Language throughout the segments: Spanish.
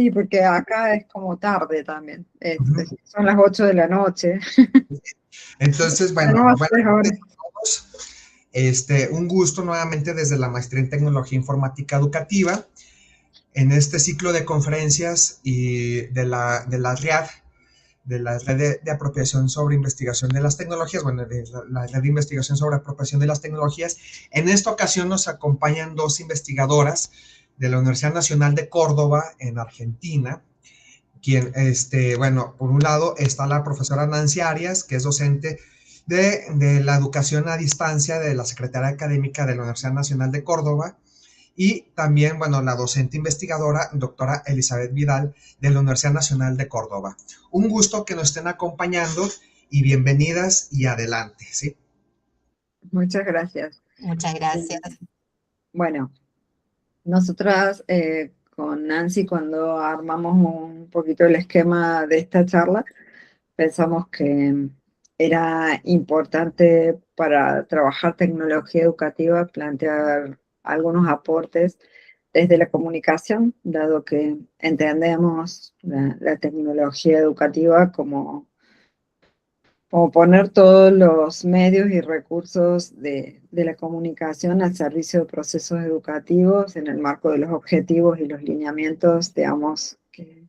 Sí, porque acá es como tarde también. Ujú. Son las 8 de la noche. Entonces, Ya bueno, no va a buenas ser ahora. tardes a todos. Un gusto nuevamente desde la Maestría en Tecnología Informática Educativa en este ciclo de conferencias y de la RIAD, de la Red de Apropiación sobre Investigación de las Tecnologías, bueno, de la Red de Investigación sobre Apropiación de las Tecnologías. En esta ocasión nos acompañan dos investigadoras de la Universidad Nacional de Córdoba, en Argentina, bueno, por un lado está la profesora Nancy Arias, que es docente de la educación a distancia de la Secretaría Académica de la Universidad Nacional de Córdoba, y también, bueno, la docente investigadora, doctora Elizabeth Vidal, de la Universidad Nacional de Córdoba. Un gusto que nos estén acompañando y bienvenidas y adelante, ¿sí? Muchas gracias. Muchas gracias. Bueno, nosotras con Nancy, cuando armamos un poquito el esquema de esta charla, pensamos que era importante para trabajar tecnología educativa plantear algunos aportes desde la comunicación, dado que entendemos la tecnología educativa como poner todos los medios y recursos de la comunicación al servicio de procesos educativos en el marco de los objetivos y los lineamientos, digamos, que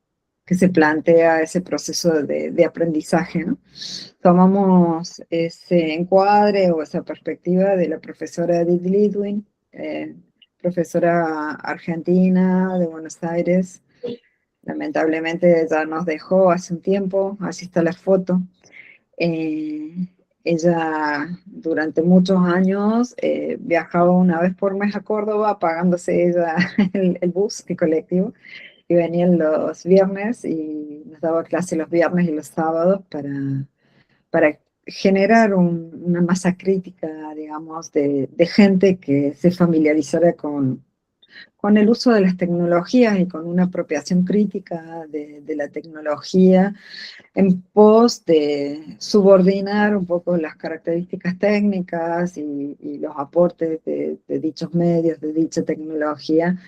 se plantea ese proceso de aprendizaje, ¿no? Tomamos ese encuadre o esa perspectiva de la profesora Edith Lidwin, profesora argentina de Buenos Aires. Lamentablemente ya nos dejó hace un tiempo, así está la foto. Eh, Ella durante muchos años viajaba una vez por mes a Córdoba, pagándose ella el bus, el colectivo, y venían los viernes y nos daba clase los viernes y los sábados para generar una masa crítica, digamos, de gente que se familiarizara con el uso de las tecnologías y con una apropiación crítica de la tecnología en pos de subordinar un poco las características técnicas y los aportes de dichos medios, de dicha tecnología,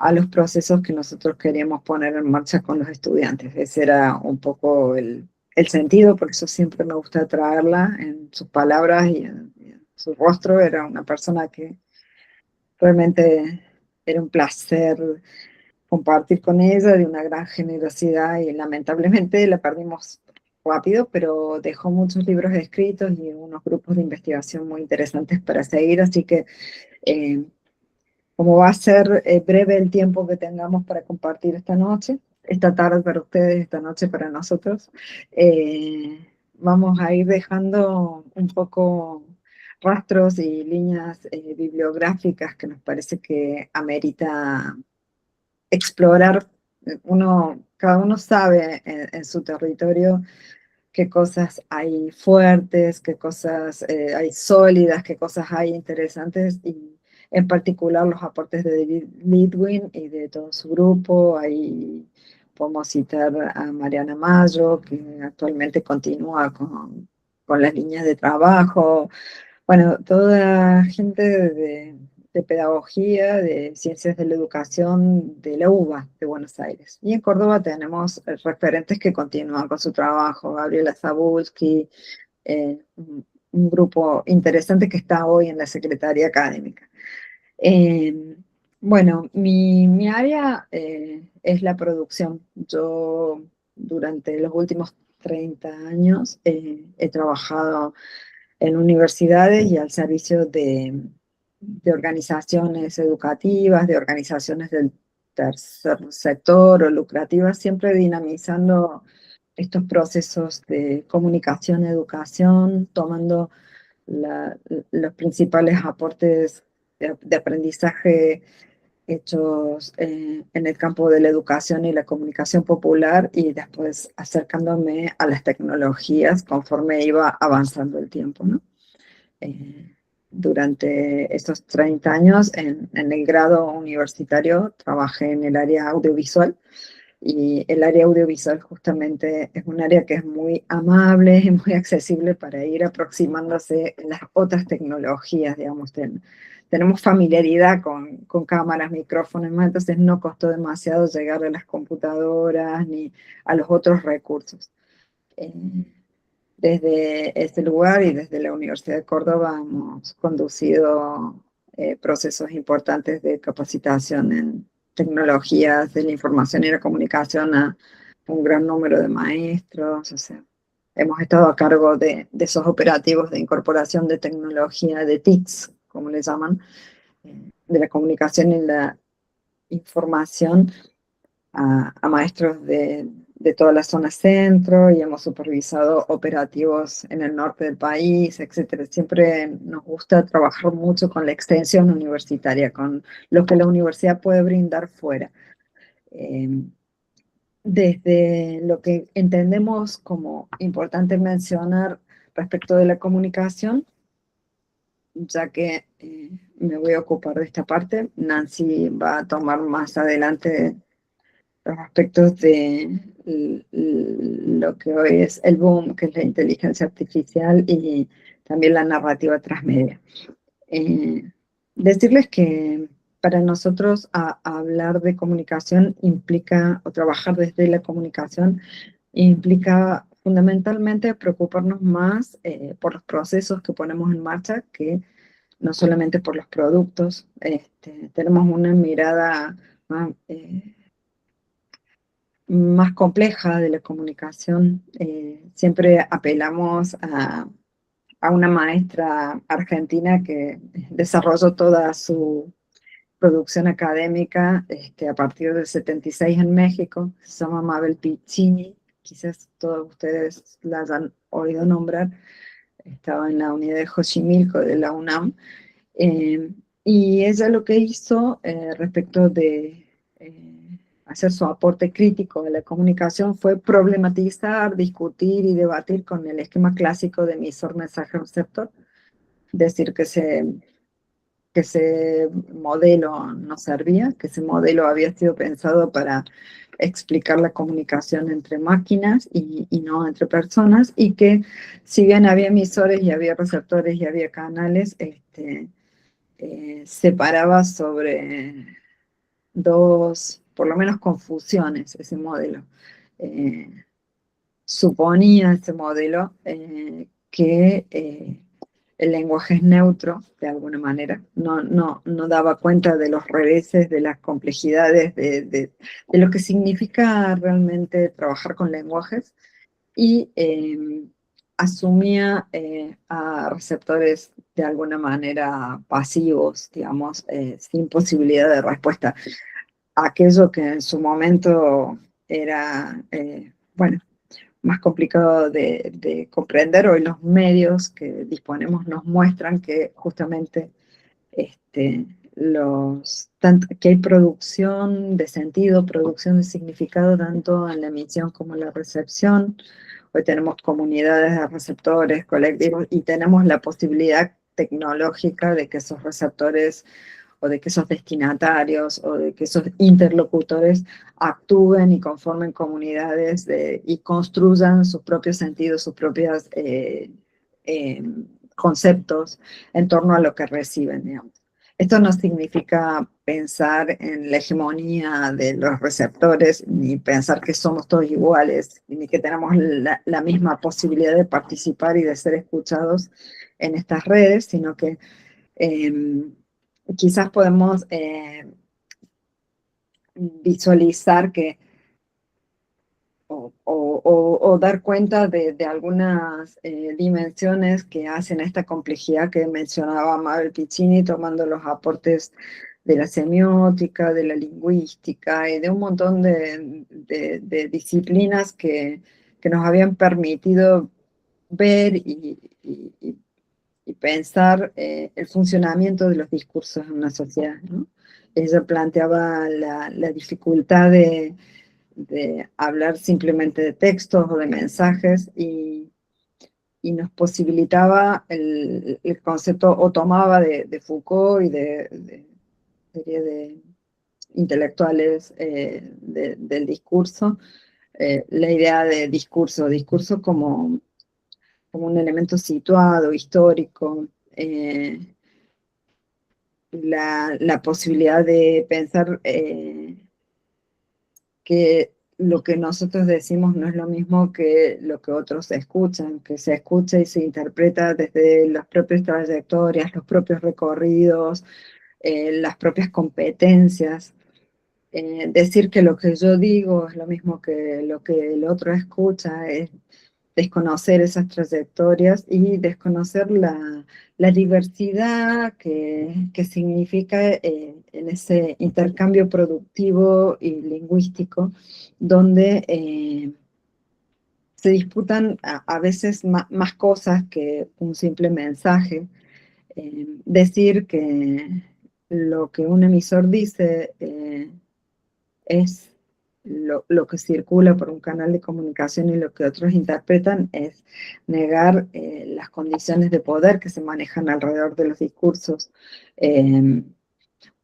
a los procesos que nosotros queríamos poner en marcha con los estudiantes. Ese era un poco el sentido, por eso siempre me gusta traerla en sus palabras y en su rostro. Era una persona que realmente era un placer compartir con ella, de una gran generosidad, y lamentablemente la perdimos rápido, pero dejó muchos libros escritos y unos grupos de investigación muy interesantes para seguir, así que eh, como va a ser breve el tiempo que tengamos para compartir esta noche, esta tarde para ustedes, esta noche para nosotros, vamos a ir dejando un poco rastros y líneas bibliográficas que nos parece que amerita explorar. Cada uno sabe en su territorio qué cosas hay fuertes, qué cosas hay sólidas, qué cosas hay interesantes, y en particular los aportes de David Lidwin y de todo su grupo. Ahí podemos citar a Mariana Mayo, que actualmente continúa con las líneas de trabajo. Bueno, toda gente de pedagogía, de ciencias de la educación de la UBA de Buenos Aires. Y en Córdoba tenemos referentes que continúan con su trabajo: Gabriela Zabulski, un grupo interesante que está hoy en la Secretaría Académica. Eh, bueno, mi área es la producción. Yo durante los últimos 30 años he trabajado en universidades y al servicio de organizaciones educativas, de organizaciones del tercer sector o lucrativas, siempre dinamizando estos procesos de comunicación, educación, tomando los principales aportes de aprendizaje hechos en el campo de la educación y la comunicación popular, y después acercándome a las tecnologías conforme iba avanzando el tiempo, ¿no? Durante estos 30 años en el grado universitario trabajé en el área audiovisual, y el área audiovisual justamente es un área que es muy amable y muy accesible para ir aproximándose a las otras tecnologías, digamos, tenemos familiaridad con cámaras, micrófonos, ¿no? Entonces no costó demasiado llegar a las computadoras ni a los otros recursos. Desde este lugar y desde la Universidad de Córdoba hemos conducido procesos importantes de capacitación en tecnologías de la información y la comunicación a un gran número de maestros. O sea, hemos estado a cargo de esos operativos de incorporación de tecnología, de TICs, como le llaman, de la comunicación y la información a maestros de toda la zona centro, y hemos supervisado operativos en el norte del país, etcétera. Siempre nos gusta trabajar mucho con la extensión universitaria, con lo que la universidad puede brindar fuera. Desde lo que entendemos como importante mencionar respecto de la comunicación, ya que me voy a ocupar de esta parte, Nancy va a tomar más adelante los aspectos de lo que hoy es el boom, que es la inteligencia artificial y también la narrativa transmedia. Decirles que para nosotros hablar de comunicación implica, o trabajar desde la comunicación, implica fundamentalmente preocuparnos más por los procesos que ponemos en marcha que no solamente por los productos. Tenemos una mirada más, más compleja de la comunicación. Siempre apelamos a una maestra argentina que desarrolló toda su producción académica a partir del 76 en México. Se llama Mabel Piccini, quizás todos ustedes la hayan oído nombrar. Estaba en la unidad de Xochimilco de la UNAM. Y ella lo que hizo respecto de hacer su aporte crítico a la comunicación fue problematizar, discutir y debatir con el esquema clásico de emisor, mensaje, receptor. Decir que ese modelo no servía, que ese modelo había sido pensado para explicar la comunicación entre máquinas y no entre personas, y que si bien había emisores y había receptores y había canales, separaba sobre dos, por lo menos, confusiones ese modelo. Suponía ese modelo que el lenguaje es neutro, de alguna manera, no daba cuenta de los reveses, de las complejidades, de lo que significa realmente trabajar con lenguajes, y asumía a receptores de alguna manera pasivos, digamos, sin posibilidad de respuesta. Aquello que en su momento era, bueno, más complicado de comprender, hoy los medios que disponemos nos muestran que justamente que hay producción de sentido, producción de significado, tanto en la emisión como en la recepción. Hoy tenemos comunidades de receptores, colectivos, y tenemos la posibilidad tecnológica de que esos receptores, o de que esos destinatarios, o de que esos interlocutores actúen y conformen comunidades y construyan sus propios sentidos, sus propios conceptos en torno a lo que reciben, digamos. Esto no significa pensar en la hegemonía de los receptores, ni pensar que somos todos iguales, ni que tenemos la misma posibilidad de participar y de ser escuchados en estas redes, sino que quizás podemos visualizar que o dar cuenta de algunas dimensiones que hacen esta complejidad que mencionaba Mabel Piccini, tomando los aportes de la semiótica, de la lingüística y de un montón de disciplinas que nos habían permitido ver y pensar el funcionamiento de los discursos en una sociedad, ¿no? Ella planteaba la dificultad de hablar simplemente de textos o de mensajes, y nos posibilitaba el concepto, o tomaba de Foucault y de serie de intelectuales del discurso, la idea de discurso como un elemento situado, histórico, la posibilidad de pensar que lo que nosotros decimos no es lo mismo que lo que otros escuchan, que se escucha y se interpreta desde las propias trayectorias, los propios recorridos, las propias competencias. Decir que lo que yo digo es lo mismo que lo que el otro escucha es desconocer esas trayectorias y desconocer la diversidad que significa en ese intercambio productivo y lingüístico, donde se disputan a veces más cosas que un simple mensaje. Decir que lo que un emisor dice es lo que circula por un canal de comunicación y lo que otros interpretan es negar las condiciones de poder que se manejan alrededor de los discursos. Eh,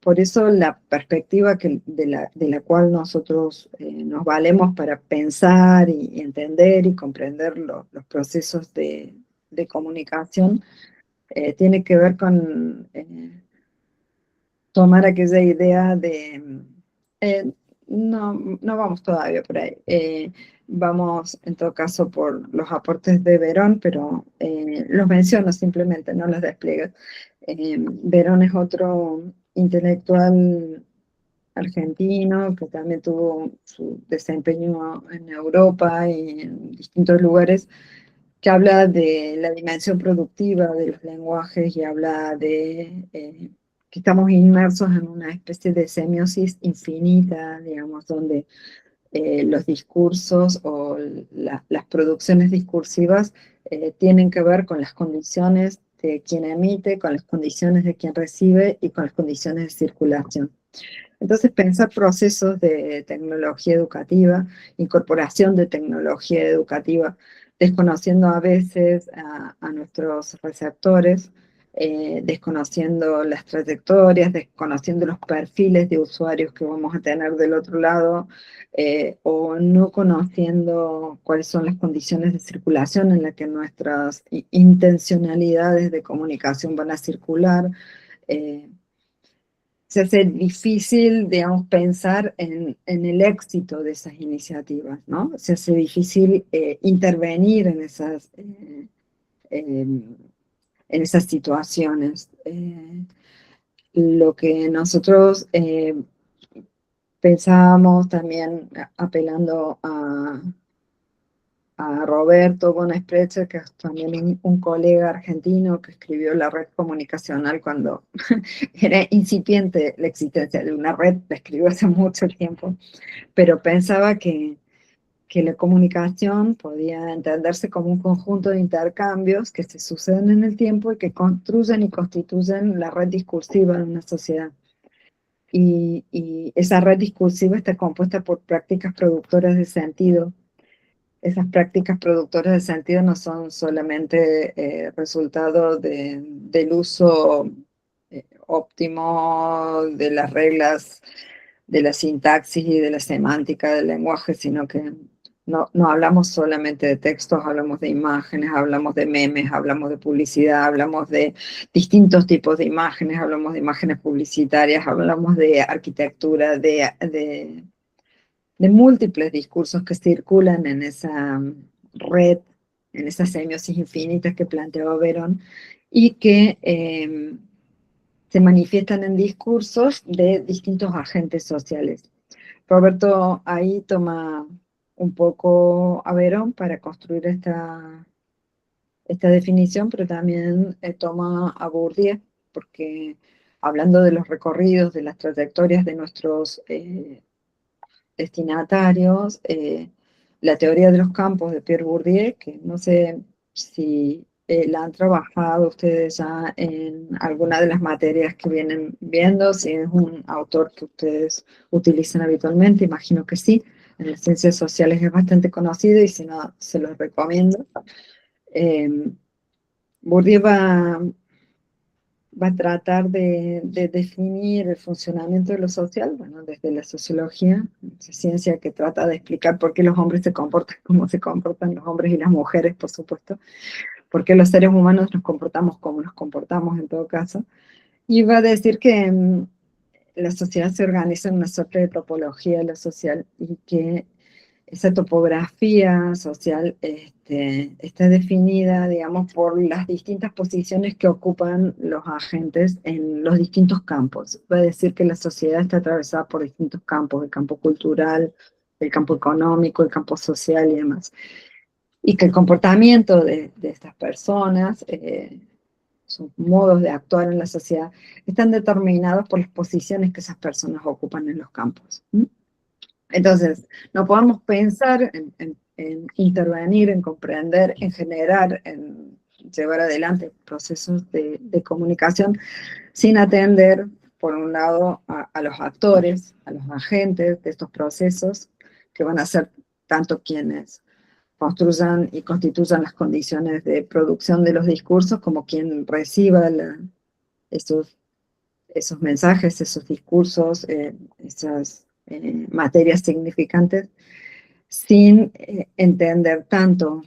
por eso la perspectiva de la cual nosotros nos valemos para pensar y entender y comprender los procesos de comunicación tiene que ver con tomar aquella idea de... eh, no vamos todavía por ahí. Vamos en todo caso por los aportes de Verón, pero los menciono simplemente, no los despliego. Verón es otro intelectual argentino que también tuvo su desempeño en Europa y en distintos lugares, que habla de la dimensión productiva de los lenguajes y habla de que estamos inmersos en una especie de semiosis infinita, digamos, donde los discursos o las producciones discursivas tienen que ver con las condiciones de quien emite, con las condiciones de quien recibe y con las condiciones de circulación. Entonces, pensar procesos de tecnología educativa, incorporación de tecnología educativa, desconociendo a veces a nuestros receptores, desconociendo las trayectorias, desconociendo los perfiles de usuarios que vamos a tener del otro lado, o no conociendo cuáles son las condiciones de circulación en las que nuestras intencionalidades de comunicación van a circular. eh, Se hace difícil, digamos, pensar en el éxito de esas iniciativas, ¿no? Se hace difícil intervenir en esas situaciones. Lo que nosotros pensábamos también apelando a Roberto Bonesprecher, que es también un colega argentino que escribió La Red Comunicacional cuando era incipiente la existencia de una red, la escribió hace mucho tiempo, pero pensaba que la comunicación podía entenderse como un conjunto de intercambios que se suceden en el tiempo y que construyen y constituyen la red discursiva de una sociedad. Y esa red discursiva está compuesta por prácticas productoras de sentido. Esas prácticas productoras de sentido no son solamente resultado del uso óptimo de las reglas de la sintaxis y de la semántica del lenguaje, sino que no hablamos solamente de textos, hablamos de imágenes, hablamos de memes, hablamos de publicidad, hablamos de distintos tipos de imágenes, hablamos de imágenes publicitarias, hablamos de arquitectura, de múltiples discursos que circulan en esa red, en esas semiosis infinitas que planteaba Verón, y que se manifiestan en discursos de distintos agentes sociales. Roberto ahí toma un poco a Verón para construir esta definición, pero también toma a Bourdieu, porque hablando de los recorridos, de las trayectorias de nuestros destinatarios, la teoría de los campos de Pierre Bourdieu, que no sé si la han trabajado ustedes ya en alguna de las materias que vienen viendo, si es un autor que ustedes utilizan habitualmente, imagino que sí. En las ciencias sociales es bastante conocido y si no, se los recomiendo. Eh, Bourdieu va a tratar de definir el funcionamiento de lo social, bueno, desde la sociología, esa ciencia que trata de explicar por qué los hombres se comportan como se comportan, los hombres y las mujeres, por supuesto, por qué los seres humanos nos comportamos como nos comportamos en todo caso, Iba a decir que la sociedad se organiza en una suerte de topología de lo social y que esa topografía social está definida, digamos, por las distintas posiciones que ocupan los agentes en los distintos campos. Va a decir que la sociedad está atravesada por distintos campos, el campo cultural, el campo económico, el campo social y demás. Y que el comportamiento de estas personas, sus modos de actuar en la sociedad, están determinados por las posiciones que esas personas ocupan en los campos. ¿Mm? Entonces, no podemos pensar en intervenir, en comprender, en generar, en llevar adelante procesos de comunicación sin atender, por un lado, a los actores, a los agentes de estos procesos, que van a ser tanto quienes construyan y constituyan las condiciones de producción de los discursos, como quien reciba esos, esos mensajes, esos discursos, esas materias significantes, sin entender tanto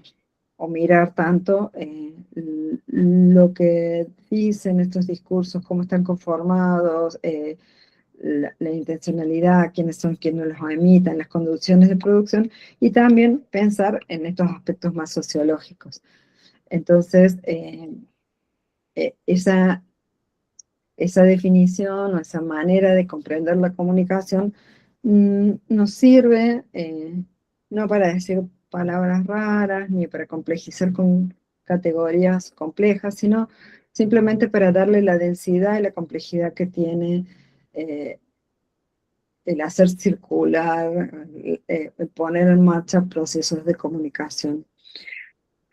o mirar tanto lo que dicen estos discursos, cómo están conformados, la intencionalidad, quiénes son quienes los emiten, las condiciones de producción, y también pensar en estos aspectos más sociológicos. Entonces, esa, esa definición o esa manera de comprender la comunicación nos sirve no para decir palabras raras ni para complejizar con categorías complejas, sino simplemente para darle la densidad y la complejidad que tiene eh, el hacer circular, el poner en marcha procesos de comunicación.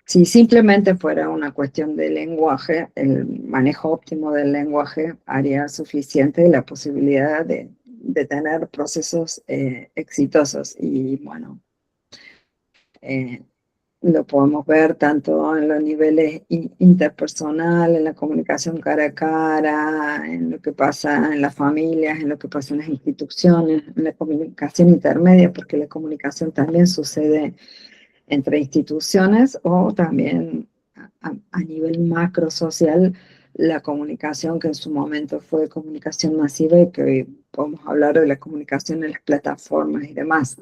Si simplemente fuera una cuestión de lenguaje, el manejo óptimo del lenguaje haría suficiente la posibilidad de tener procesos exitosos. Y bueno, eh, lo podemos ver tanto en los niveles interpersonal, en la comunicación cara a cara, en lo que pasa en las familias, en lo que pasa en las instituciones, en la comunicación intermedia, porque la comunicación también sucede entre instituciones o también a nivel macro social, la comunicación que en su momento fue comunicación masiva y que hoy podemos hablar de la comunicación en las plataformas y demás.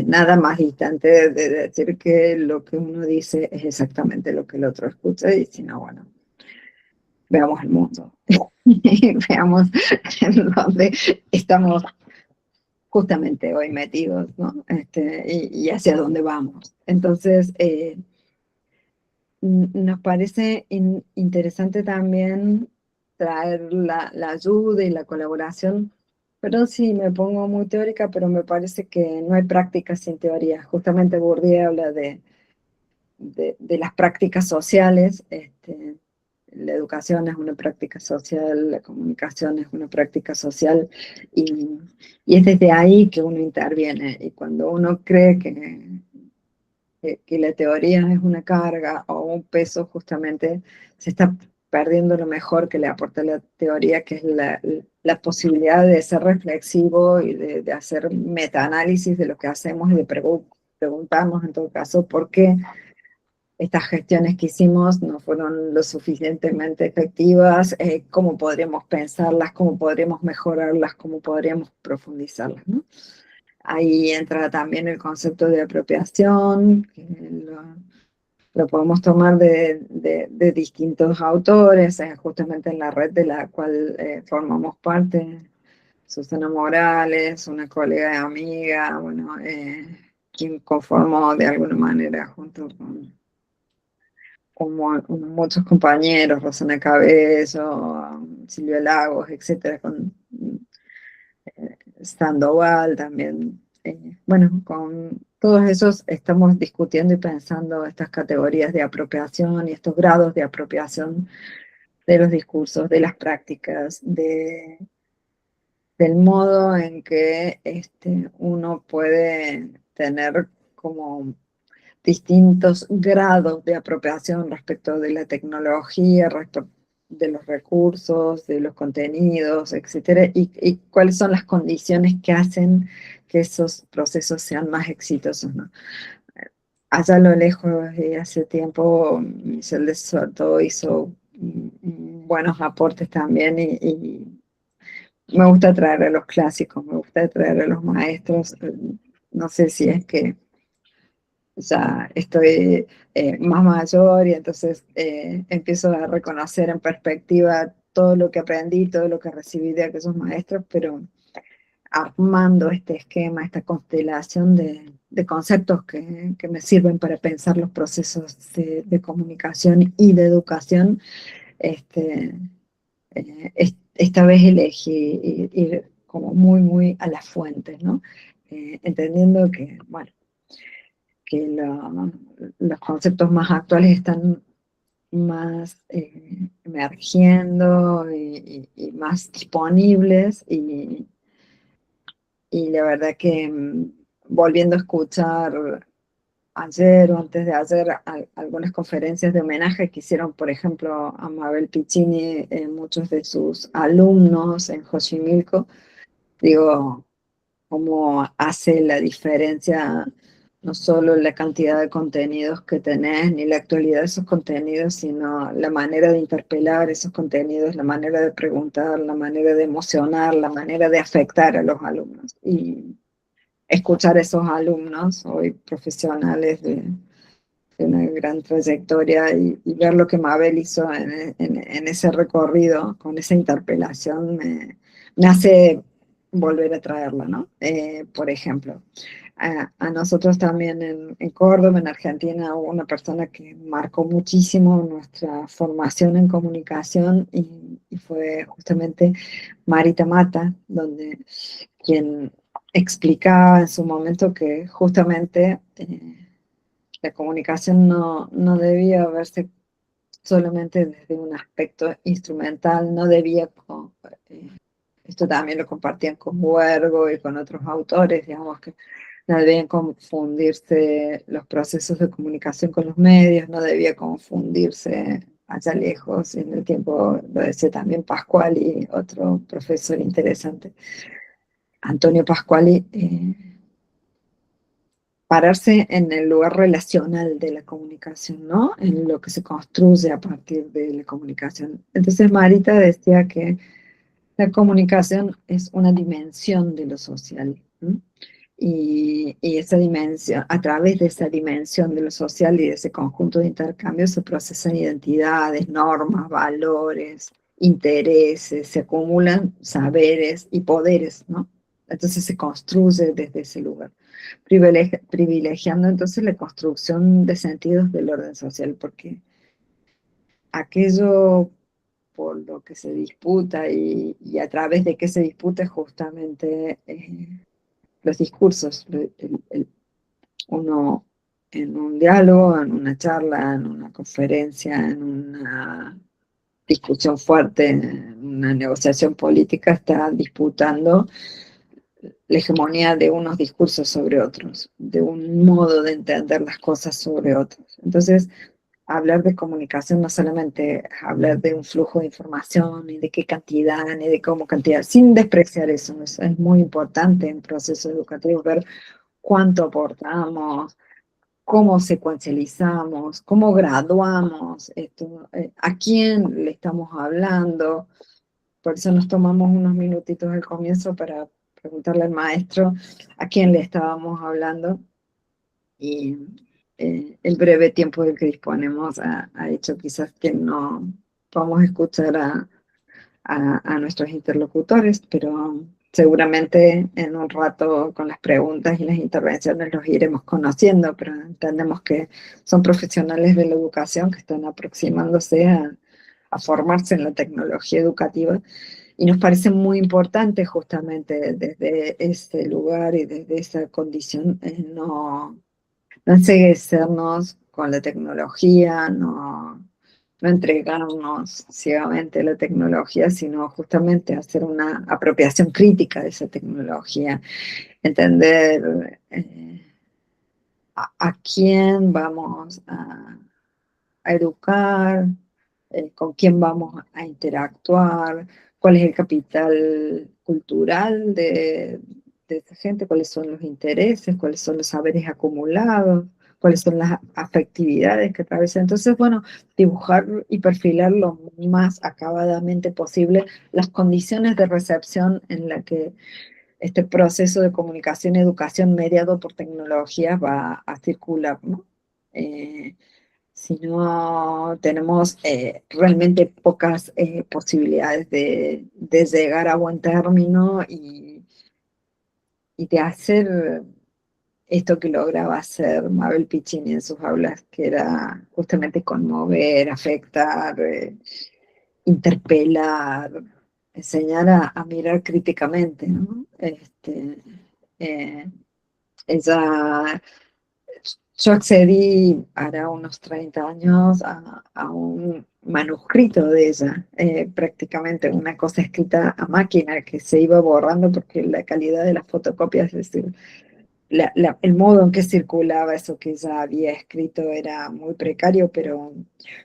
Nada más distante de decir que lo que uno dice es exactamente lo que el otro escucha y si no, bueno, veamos el mundo. Veamos en dónde estamos justamente hoy metidos, ¿no? Y hacia dónde vamos. Entonces, nos parece interesante también traer la ayuda y la colaboración, pero sí me pongo muy teórica, pero me parece que no hay práctica sin teoría. Justamente Bourdieu habla de las prácticas sociales. La educación es una práctica social, la comunicación es una práctica social, y, y es desde ahí que uno interviene. Y cuando uno cree que la teoría es una carga o un peso, justamente se está perdiendo lo mejor que le aporta la teoría, que es la posibilidad de ser reflexivo y de hacer metaanálisis de lo que hacemos y de preguntarnos en todo caso por qué estas gestiones que hicimos no fueron lo suficientemente efectivas, cómo podríamos pensarlas, cómo podríamos mejorarlas, cómo podríamos profundizarlas, ¿no? Ahí entra también el concepto de apropiación, que lo podemos tomar de distintos autores, justamente en la red de la cual formamos parte. Susana Morales, una colega y amiga, bueno, quien conformó de alguna manera junto con muchos compañeros, Rosana Cabello, Silvia Lagos, etcétera, con Sandoval también. Bueno, con todos esos estamos discutiendo y pensando estas categorías de apropiación y estos grados de apropiación de los discursos, de las prácticas, del modo en que uno puede tener como distintos grados de apropiación respecto de la tecnología, respecto de los recursos, de los contenidos, etcétera, y cuáles son las condiciones que hacen que esos procesos sean más exitosos, ¿no? Allá a lo lejos, hace tiempo, Michel de Soto hizo buenos aportes también y me gusta traer a los clásicos, me gusta traer a los maestros. No sé si es que ya estoy más mayor y entonces empiezo a reconocer en perspectiva todo lo que aprendí, todo lo que recibí de aquellos maestros, pero armando este esquema, esta constelación de conceptos que me sirven para pensar los procesos de comunicación y de educación. este, Esta vez elegí ir como muy, muy a las fuentes, ¿no? Entendiendo que, bueno, que los conceptos más actuales están más emergiendo y más disponibles y la verdad que volviendo a escuchar ayer o antes de ayer algunas conferencias de homenaje que hicieron, por ejemplo, a Mabel Piccini, muchos de sus alumnos en Xochimilco, digo, cómo hace la diferencia no solo la cantidad de contenidos que tenés, ni la actualidad de esos contenidos, sino la manera de interpelar esos contenidos, la manera de preguntar, la manera de emocionar, la manera de afectar a los alumnos. Y escuchar a esos alumnos, hoy profesionales de una gran trayectoria, y ver lo que Mabel hizo en ese recorrido, con esa interpelación, me hace volver a traerla, ¿no? Por ejemplo, a nosotros también en Córdoba, en Argentina, hubo una persona que marcó muchísimo nuestra formación en comunicación y fue justamente Marita Mata, donde quien explicaba en su momento que justamente la comunicación no debía verse solamente desde un aspecto instrumental, no debía, eh, esto también lo compartían con Huergo y con otros autores, digamos, que no debían confundirse los procesos de comunicación con los medios, no debía confundirse allá lejos, en el tiempo lo decía también Pascuali, otro profesor interesante, Antonio Pascuali, pararse en el lugar relacional de la comunicación, ¿no? En lo que se construye a partir de la comunicación. Entonces Marita decía que la comunicación es una dimensión de lo social, ¿no? Y esa dimensión, a través de esa dimensión de lo social y de ese conjunto de intercambios se procesan identidades, normas, valores, intereses, se acumulan saberes y poderes, ¿no? Entonces se construye desde ese lugar, privilegiando entonces la construcción de sentidos del orden social, porque aquello por lo que se disputa y a través de qué se disputa justamente los discursos. Uno en un diálogo, en una charla, en una conferencia, en una discusión fuerte, en una negociación política, está disputando la hegemonía de unos discursos sobre otros, de un modo de entender las cosas sobre otros. Entonces, hablar de comunicación no solamente es hablar de un flujo de información, ni de qué cantidad, ni de cómo cantidad, sin despreciar eso. Es muy importante en procesos educativos ver cuánto aportamos, cómo secuencializamos, cómo graduamos esto, a quién le estamos hablando. Por eso nos tomamos unos minutitos al comienzo para preguntarle al maestro a quién le estábamos hablando, y el breve tiempo del que disponemos ha hecho quizás que no podamos escuchar a nuestros interlocutores, pero seguramente en un rato con las preguntas y las intervenciones los iremos conociendo, pero entendemos que son profesionales de la educación que están aproximándose a formarse en la tecnología educativa, y nos parece muy importante justamente desde ese lugar y desde esa condición no enceguecernos con la tecnología, no entregarnos ciegamente a la tecnología, sino justamente hacer una apropiación crítica de esa tecnología, entender a quién vamos a educar, con quién vamos a interactuar, cuál es el capital cultural de esa gente, cuáles son los intereses, cuáles son los saberes acumulados, cuáles son las afectividades que atraviesan. Entonces, bueno, dibujar y perfilar lo más acabadamente posible las condiciones de recepción en la que este proceso de comunicación y educación mediado por tecnologías va a circular, ¿no? Eh, si no, tenemos realmente pocas posibilidades de llegar a buen término y de hacer esto que lograba hacer Mabel Piccini en sus aulas, que era justamente conmover, afectar, interpelar, enseñar a mirar críticamente, ¿no? Eh, ella Yo accedí hará unos 30 años a un manuscrito de ella, prácticamente una cosa escrita a máquina que se iba borrando porque la calidad de las fotocopias, es decir, el modo en que circulaba eso que ella había escrito era muy precario, pero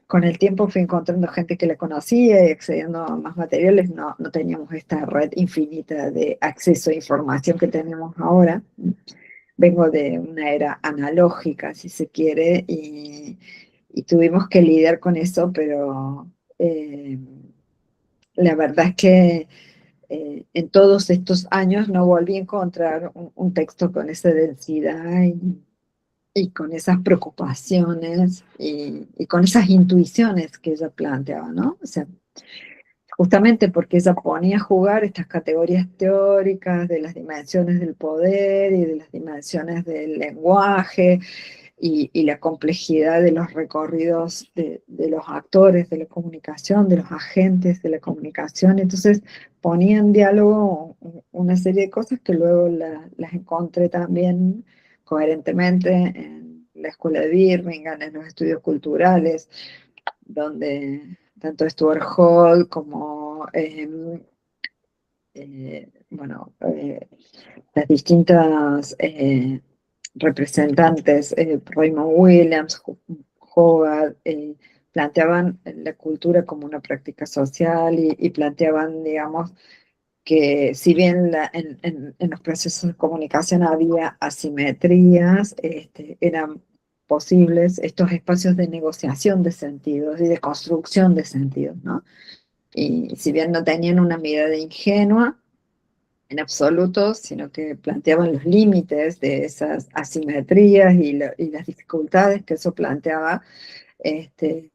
con el tiempo fui encontrando gente que la conocía y accediendo a más materiales, no teníamos esta red infinita de acceso a información que tenemos ahora. Vengo de una era analógica, si se quiere, y tuvimos que lidiar con eso, pero la verdad es que en todos estos años no volví a encontrar un texto con esa densidad y con esas preocupaciones y con esas intuiciones que ella planteaba, ¿no? O sea, justamente porque ella ponía a jugar estas categorías teóricas de las dimensiones del poder y de las dimensiones del lenguaje y la complejidad de los recorridos de los actores de la comunicación, de los agentes de la comunicación. Entonces ponía en diálogo una serie de cosas que luego las encontré también coherentemente en la escuela de Birmingham, en los estudios culturales, donde tanto Stuart Hall como bueno, las distintas representantes, Raymond Williams, Hogarth, planteaban la cultura como una práctica social y planteaban, digamos, que si bien en los procesos de comunicación había asimetrías, eran posibles estos espacios de negociación de sentidos y de construcción de sentidos, ¿no? Y si bien no tenían una mirada ingenua en absoluto, sino que planteaban los límites de esas asimetrías y las dificultades que eso planteaba, este,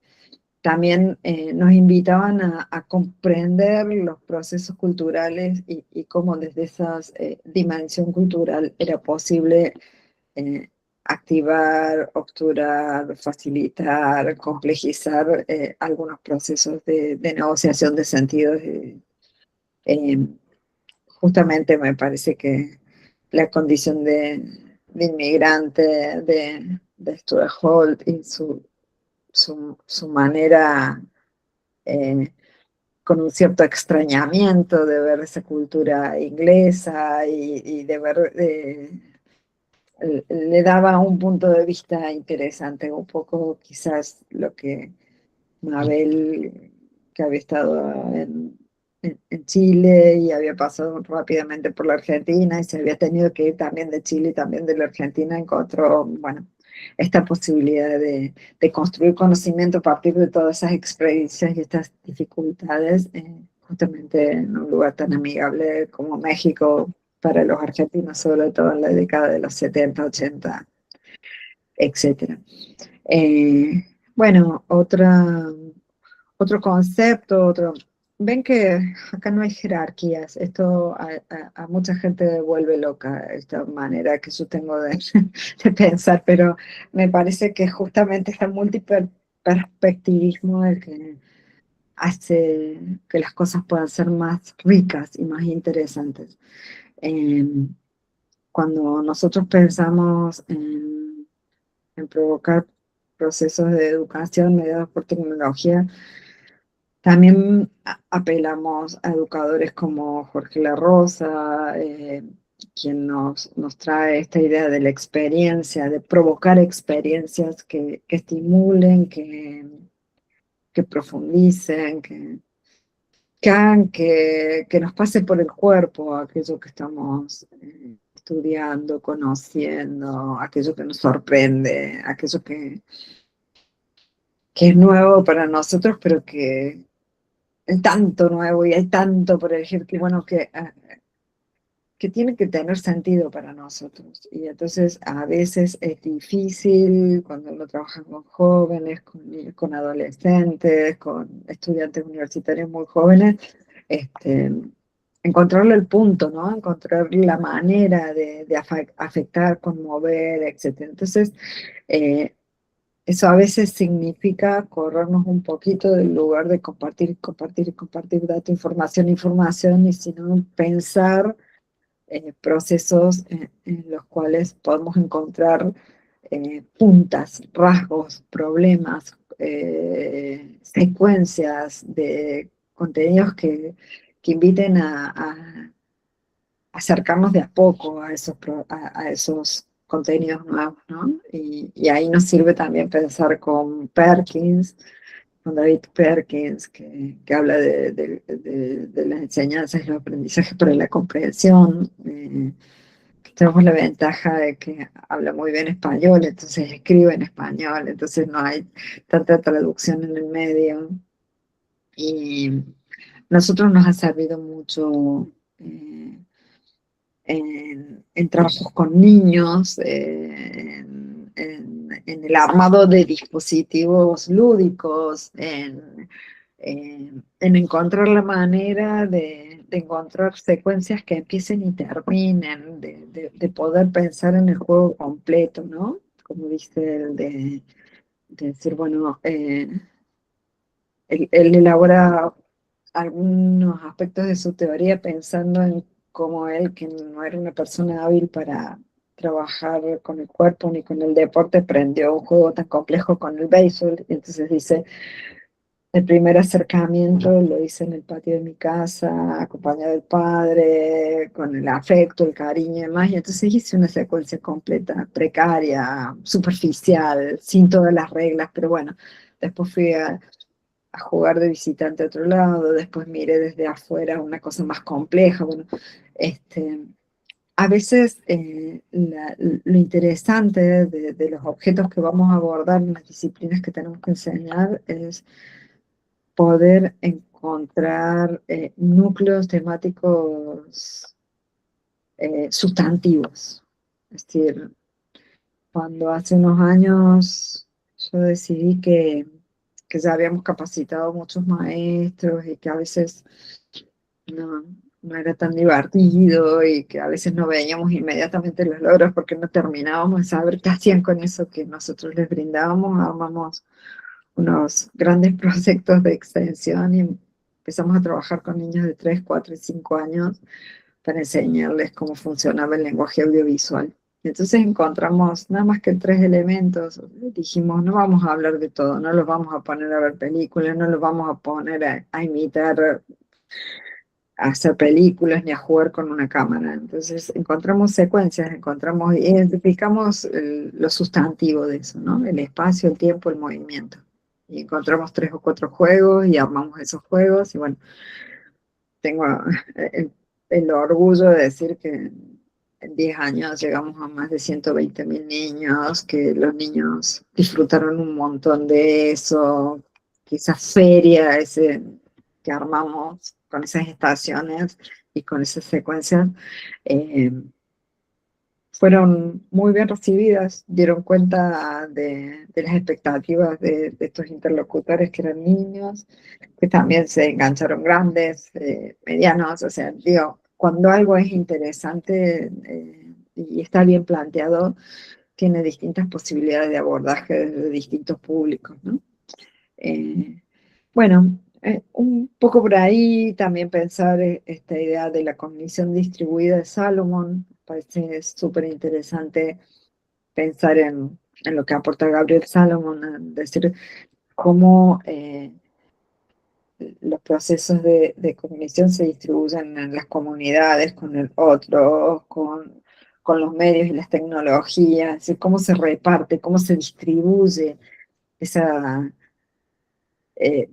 también nos invitaban a comprender los procesos culturales y cómo desde esa dimensión cultural era posible eh, activar, obturar, facilitar, complejizar algunos procesos de negociación de sentidos. Eh, Justamente me parece que la condición de inmigrante de Stuart Hall y su manera eh, con un cierto extrañamiento de ver esa cultura inglesa y de ver, le daba un punto de vista interesante, un poco quizás lo que Mabel, que había estado en Chile y había pasado rápidamente por la Argentina y se había tenido que ir también de Chile y también de la Argentina, encontró, bueno, esta posibilidad de construir conocimiento a partir de todas esas experiencias y estas dificultades, justamente en un lugar tan amigable como México para los argentinos, sobre todo en la década de los 70, 80, etcétera. Bueno, otro concepto, Ven que acá no hay jerarquías, esto a mucha gente vuelve loca, esta manera que yo tengo de pensar, pero me parece que justamente este multiperspectivismo el que hace que las cosas puedan ser más ricas y más interesantes. Eh, Cuando nosotros pensamos en provocar procesos de educación mediados por tecnología, también apelamos a educadores como Jorge La Rosa, quien nos trae esta idea de la experiencia, de provocar experiencias que estimulen, que profundicen, que hagan que nos pase por el cuerpo aquello que estamos estudiando, conociendo, aquello que nos sorprende, aquello que es nuevo para nosotros, pero que es tanto nuevo y hay tanto por elegir que, bueno, que tiene que tener sentido para nosotros. Y entonces a veces es difícil cuando uno trabaja con jóvenes, con adolescentes, con estudiantes universitarios muy jóvenes, este, encontrarle el punto, ¿no? Encontrar la manera de afectar, conmover, etcétera. Entonces, eh, eso a veces significa corrernos un poquito del lugar de compartir, compartir, compartir datos, información, información, y sino pensar procesos en los cuales podemos encontrar puntas, rasgos, problemas, secuencias de contenidos que inviten a acercarnos de a poco a a esos contenidos nuevos, ¿no? Y ahí nos sirve también pensar con Perkins, con David Perkins, que habla de las enseñanzas y los aprendizajes para la comprensión. Tenemos la ventaja de que habla muy bien español, entonces escribe en español, entonces no hay tanta traducción en el medio. Y nosotros nos ha servido mucho en trabajos con niños, en el armado de dispositivos lúdicos, en encontrar la manera de encontrar secuencias que empiecen y terminen, de poder pensar en el juego completo, ¿no? Como dice el de decir, bueno, él elabora algunos aspectos de su teoría pensando en cómo él, que no era una persona hábil para trabajar con el cuerpo ni con el deporte, aprendió un juego tan complejo con el béisbol. Y entonces dice, el primer acercamiento lo hice en el patio de mi casa, acompañado del padre, con el afecto, el cariño y demás. Y entonces hice una secuencia completa, precaria, superficial, sin todas las reglas, pero bueno, después fui a jugar de visitante a otro lado, después miré desde afuera una cosa más compleja. Bueno, este, a veces lo interesante de los objetos que vamos a abordar en las disciplinas que tenemos que enseñar es poder encontrar núcleos temáticos sustantivos. Es decir, cuando hace unos años yo decidí que ya habíamos capacitado muchos maestros y que a veces no, no era tan divertido y que a veces no veíamos inmediatamente los logros porque no terminábamos de saber qué hacían con eso que nosotros les brindábamos, armamos unos grandes proyectos de extensión y empezamos a trabajar con niños de 3 4 y 5 años para enseñarles cómo funcionaba el lenguaje audiovisual. Entonces encontramos nada más que 3 elementos. Dijimos, no vamos a hablar de todo, no los vamos a poner a ver películas, no los vamos a poner a imitar, a hacer películas ni a jugar con una cámara. Entonces encontramos secuencias, encontramos, identificamos lo sustantivo de eso, ¿no? El espacio, el tiempo, el movimiento. Y encontramos 3 o 4 juegos y armamos esos juegos y bueno, tengo el orgullo de decir que en 10 años llegamos a más de 120.000 niños, que los niños disfrutaron un montón de eso, que esa feria que armamos con esas estaciones y con esas secuencias, eh, fueron muy bien recibidas, dieron cuenta de las expectativas de estos interlocutores que eran niños, que también se engancharon grandes, medianos, o sea, digo, cuando algo es interesante y está bien planteado, tiene distintas posibilidades de abordaje desde distintos públicos, ¿no? Eh, bueno, un poco por ahí también pensar esta idea de la cognición distribuida de Salomon, parece súper interesante pensar en lo que aporta Gabriel Salomon, es decir, cómo los procesos de cognición se distribuyen en las comunidades, con el otro, con los medios y las tecnologías, es decir, cómo se reparte, cómo se distribuye esa, eh,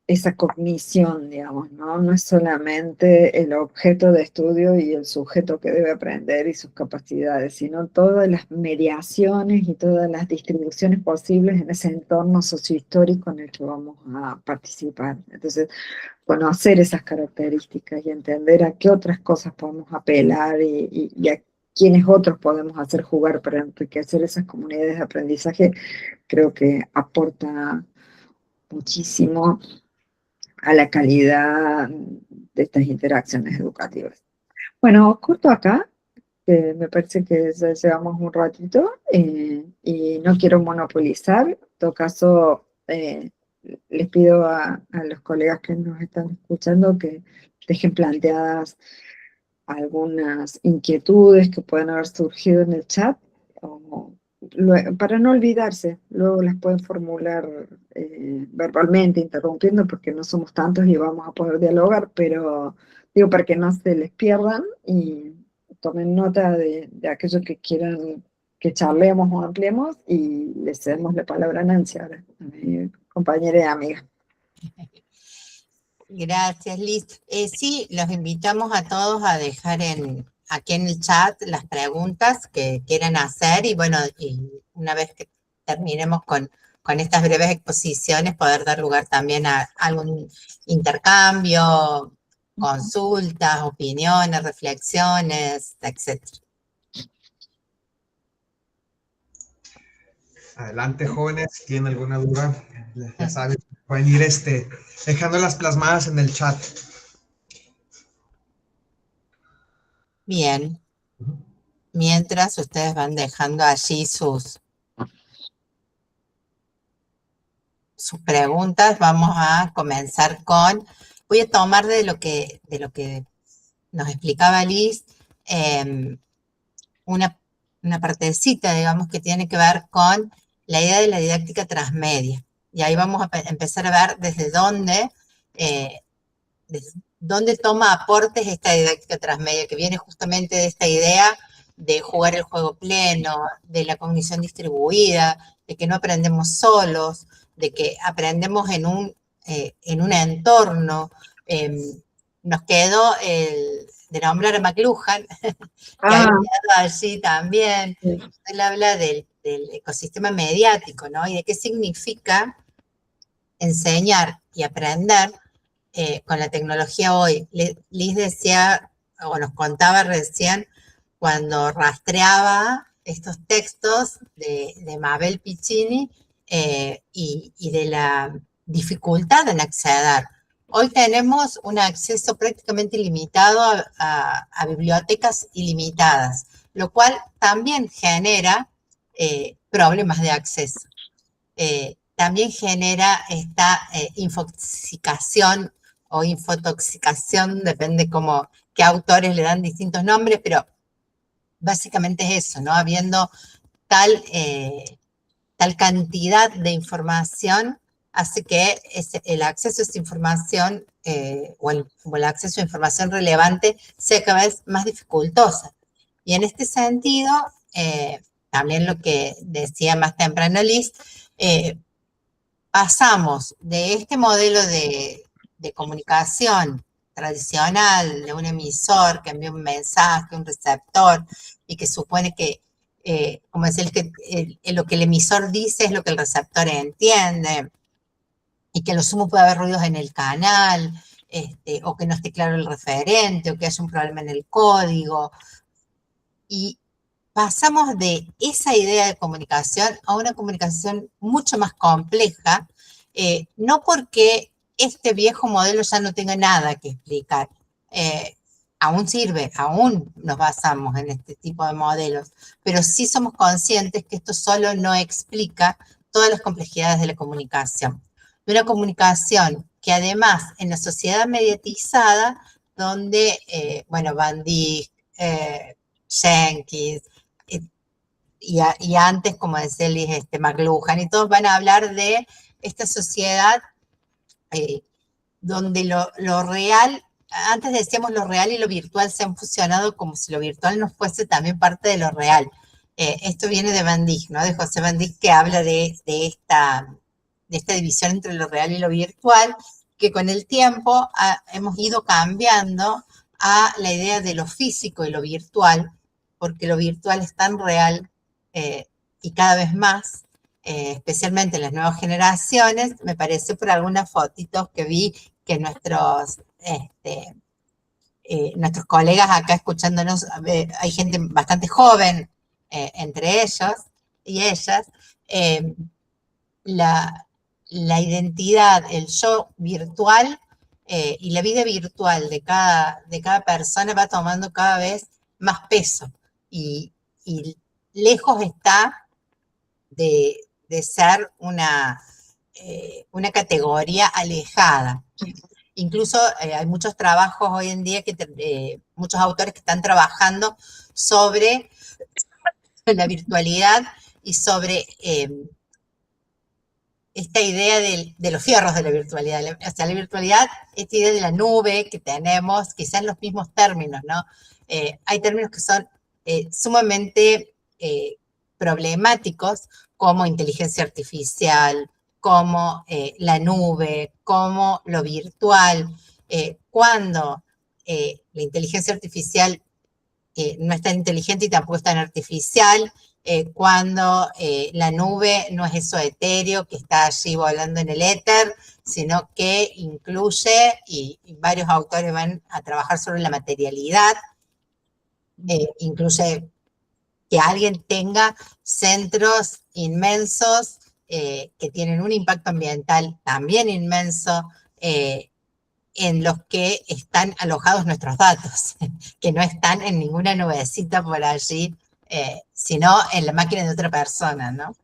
esa cognición, digamos, ¿no? No es solamente el objeto de estudio y el sujeto que debe aprender y sus capacidades, sino todas las mediaciones y todas las distribuciones posibles en ese entorno sociohistórico en el que vamos a participar. Entonces, conocer esas características y entender a qué otras cosas podemos apelar y a quiénes otros podemos hacer jugar para enriquecer esas comunidades de aprendizaje, creo que aporta muchísimo a la calidad de estas interacciones educativas. Bueno, corto acá, que me parece que ya llevamos un ratito y no quiero monopolizar. En todo caso, les pido a los colegas que nos están escuchando que dejen planteadas algunas inquietudes que puedan haber surgido en el chat, o para no olvidarse, luego las pueden formular verbalmente, interrumpiendo, porque no somos tantos y vamos a poder dialogar, pero digo para que no se les pierdan y tomen nota de aquello que quieran que charlemos o ampliemos, y les cedemos la palabra a Nancy ahora, a mi compañera y amiga. Gracias, Liz. Sí, los invitamos a todos a dejar aquí en el chat las preguntas que quieran hacer y bueno, y una vez que terminemos con estas breves exposiciones, poder dar lugar también a algún intercambio, consultas, opiniones, reflexiones, etcétera. Adelante, jóvenes, si tienen alguna duda, ya saben, pueden ir dejándolas plasmadas en el chat. Bien. Mientras ustedes van dejando allí sus preguntas, vamos a comenzar voy a tomar de lo que nos explicaba Liz, una partecita, digamos, que tiene que ver con la idea de la didáctica transmedia. Y ahí vamos a empezar a ver desde dónde toma aportes esta didáctica transmedia, que viene justamente de esta idea de jugar el juego pleno, de la cognición distribuida, de que no aprendemos solos, de que aprendemos en un entorno. Nos quedó de nombrar a McLuhan, que había quedado allí también. Sí. Él habla del ecosistema mediático, ¿no? Y de qué significa enseñar y aprender con la tecnología hoy. Liz decía, o nos contaba recién, cuando rastreaba estos textos de Mabel Piccini y de la dificultad en acceder. Hoy tenemos un acceso prácticamente ilimitado a bibliotecas ilimitadas, lo cual también genera problemas de acceso. También genera esta infoxicación o infotoxicación, depende qué autores le dan distintos nombres, pero básicamente es eso, ¿no? Habiendo tal cantidad de información, hace que el acceso a esa información o el acceso a información relevante sea cada vez más dificultosa. Y en este sentido, también lo que decía más temprano Liz, pasamos de este modelo de comunicación tradicional, de un emisor que envía un mensaje, un receptor, y que supone que, como decía, lo que el emisor dice es lo que el receptor entiende, y que a lo sumo puede haber ruidos en el canal, o que no esté claro el referente, o que haya un problema en el código. Y pasamos de esa idea de comunicación a una comunicación mucho más compleja, no porque este viejo modelo ya no tenga nada que explicar. Aún sirve, aún nos basamos en este tipo de modelos, pero sí somos conscientes que esto solo no explica todas las complejidades de la comunicación. De una comunicación que además en la sociedad mediatizada, donde, bueno, Van Dijk, Jenkins, y antes, como decía Liz, McLuhan, y todos van a hablar de esta sociedad donde lo real, antes decíamos lo real y lo virtual se han fusionado como si lo virtual no fuese también parte de lo real. Esto viene de Van Dijk, ¿no? De José Van Dijk, que habla de esta división entre lo real y lo virtual, que con el tiempo hemos ido cambiando a la idea de lo físico y lo virtual, porque lo virtual es tan real y cada vez más, especialmente en las nuevas generaciones, me parece por algunas fotitos que vi que nuestros colegas acá escuchándonos, hay gente bastante joven entre ellos y ellas, la identidad, el yo virtual y la vida virtual de cada persona va tomando cada vez más peso y lejos está de ser una categoría alejada. Incluso hay muchos trabajos hoy en día, muchos autores que están trabajando sobre la virtualidad y sobre esta idea de los fierros de la virtualidad. O sea, la virtualidad, esta idea de la nube que tenemos, quizás en los mismos términos, ¿no? Hay términos que son sumamente problemáticos, como inteligencia artificial, como la nube, como lo virtual, cuando la inteligencia artificial no es tan inteligente y tampoco es tan artificial, cuando la nube no es eso etéreo que está allí volando en el éter, sino que incluye, y varios autores van a trabajar sobre la materialidad, incluye que alguien tenga centros inmensos que tienen un impacto ambiental también inmenso, en los que están alojados nuestros datos, que no están en ninguna nubecita por allí, sino en la máquina de otra persona, ¿no?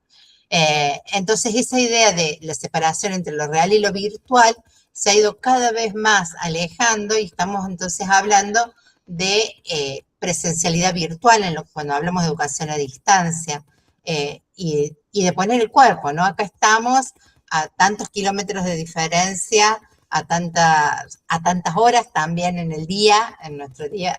Entonces esa idea de la separación entre lo real y lo virtual se ha ido cada vez más alejando y estamos entonces hablando de presencialidad virtual cuando hablamos de educación a distancia y de poner el cuerpo, ¿no? Acá estamos a tantos kilómetros de diferencia, a tantas horas también en el día, en nuestro día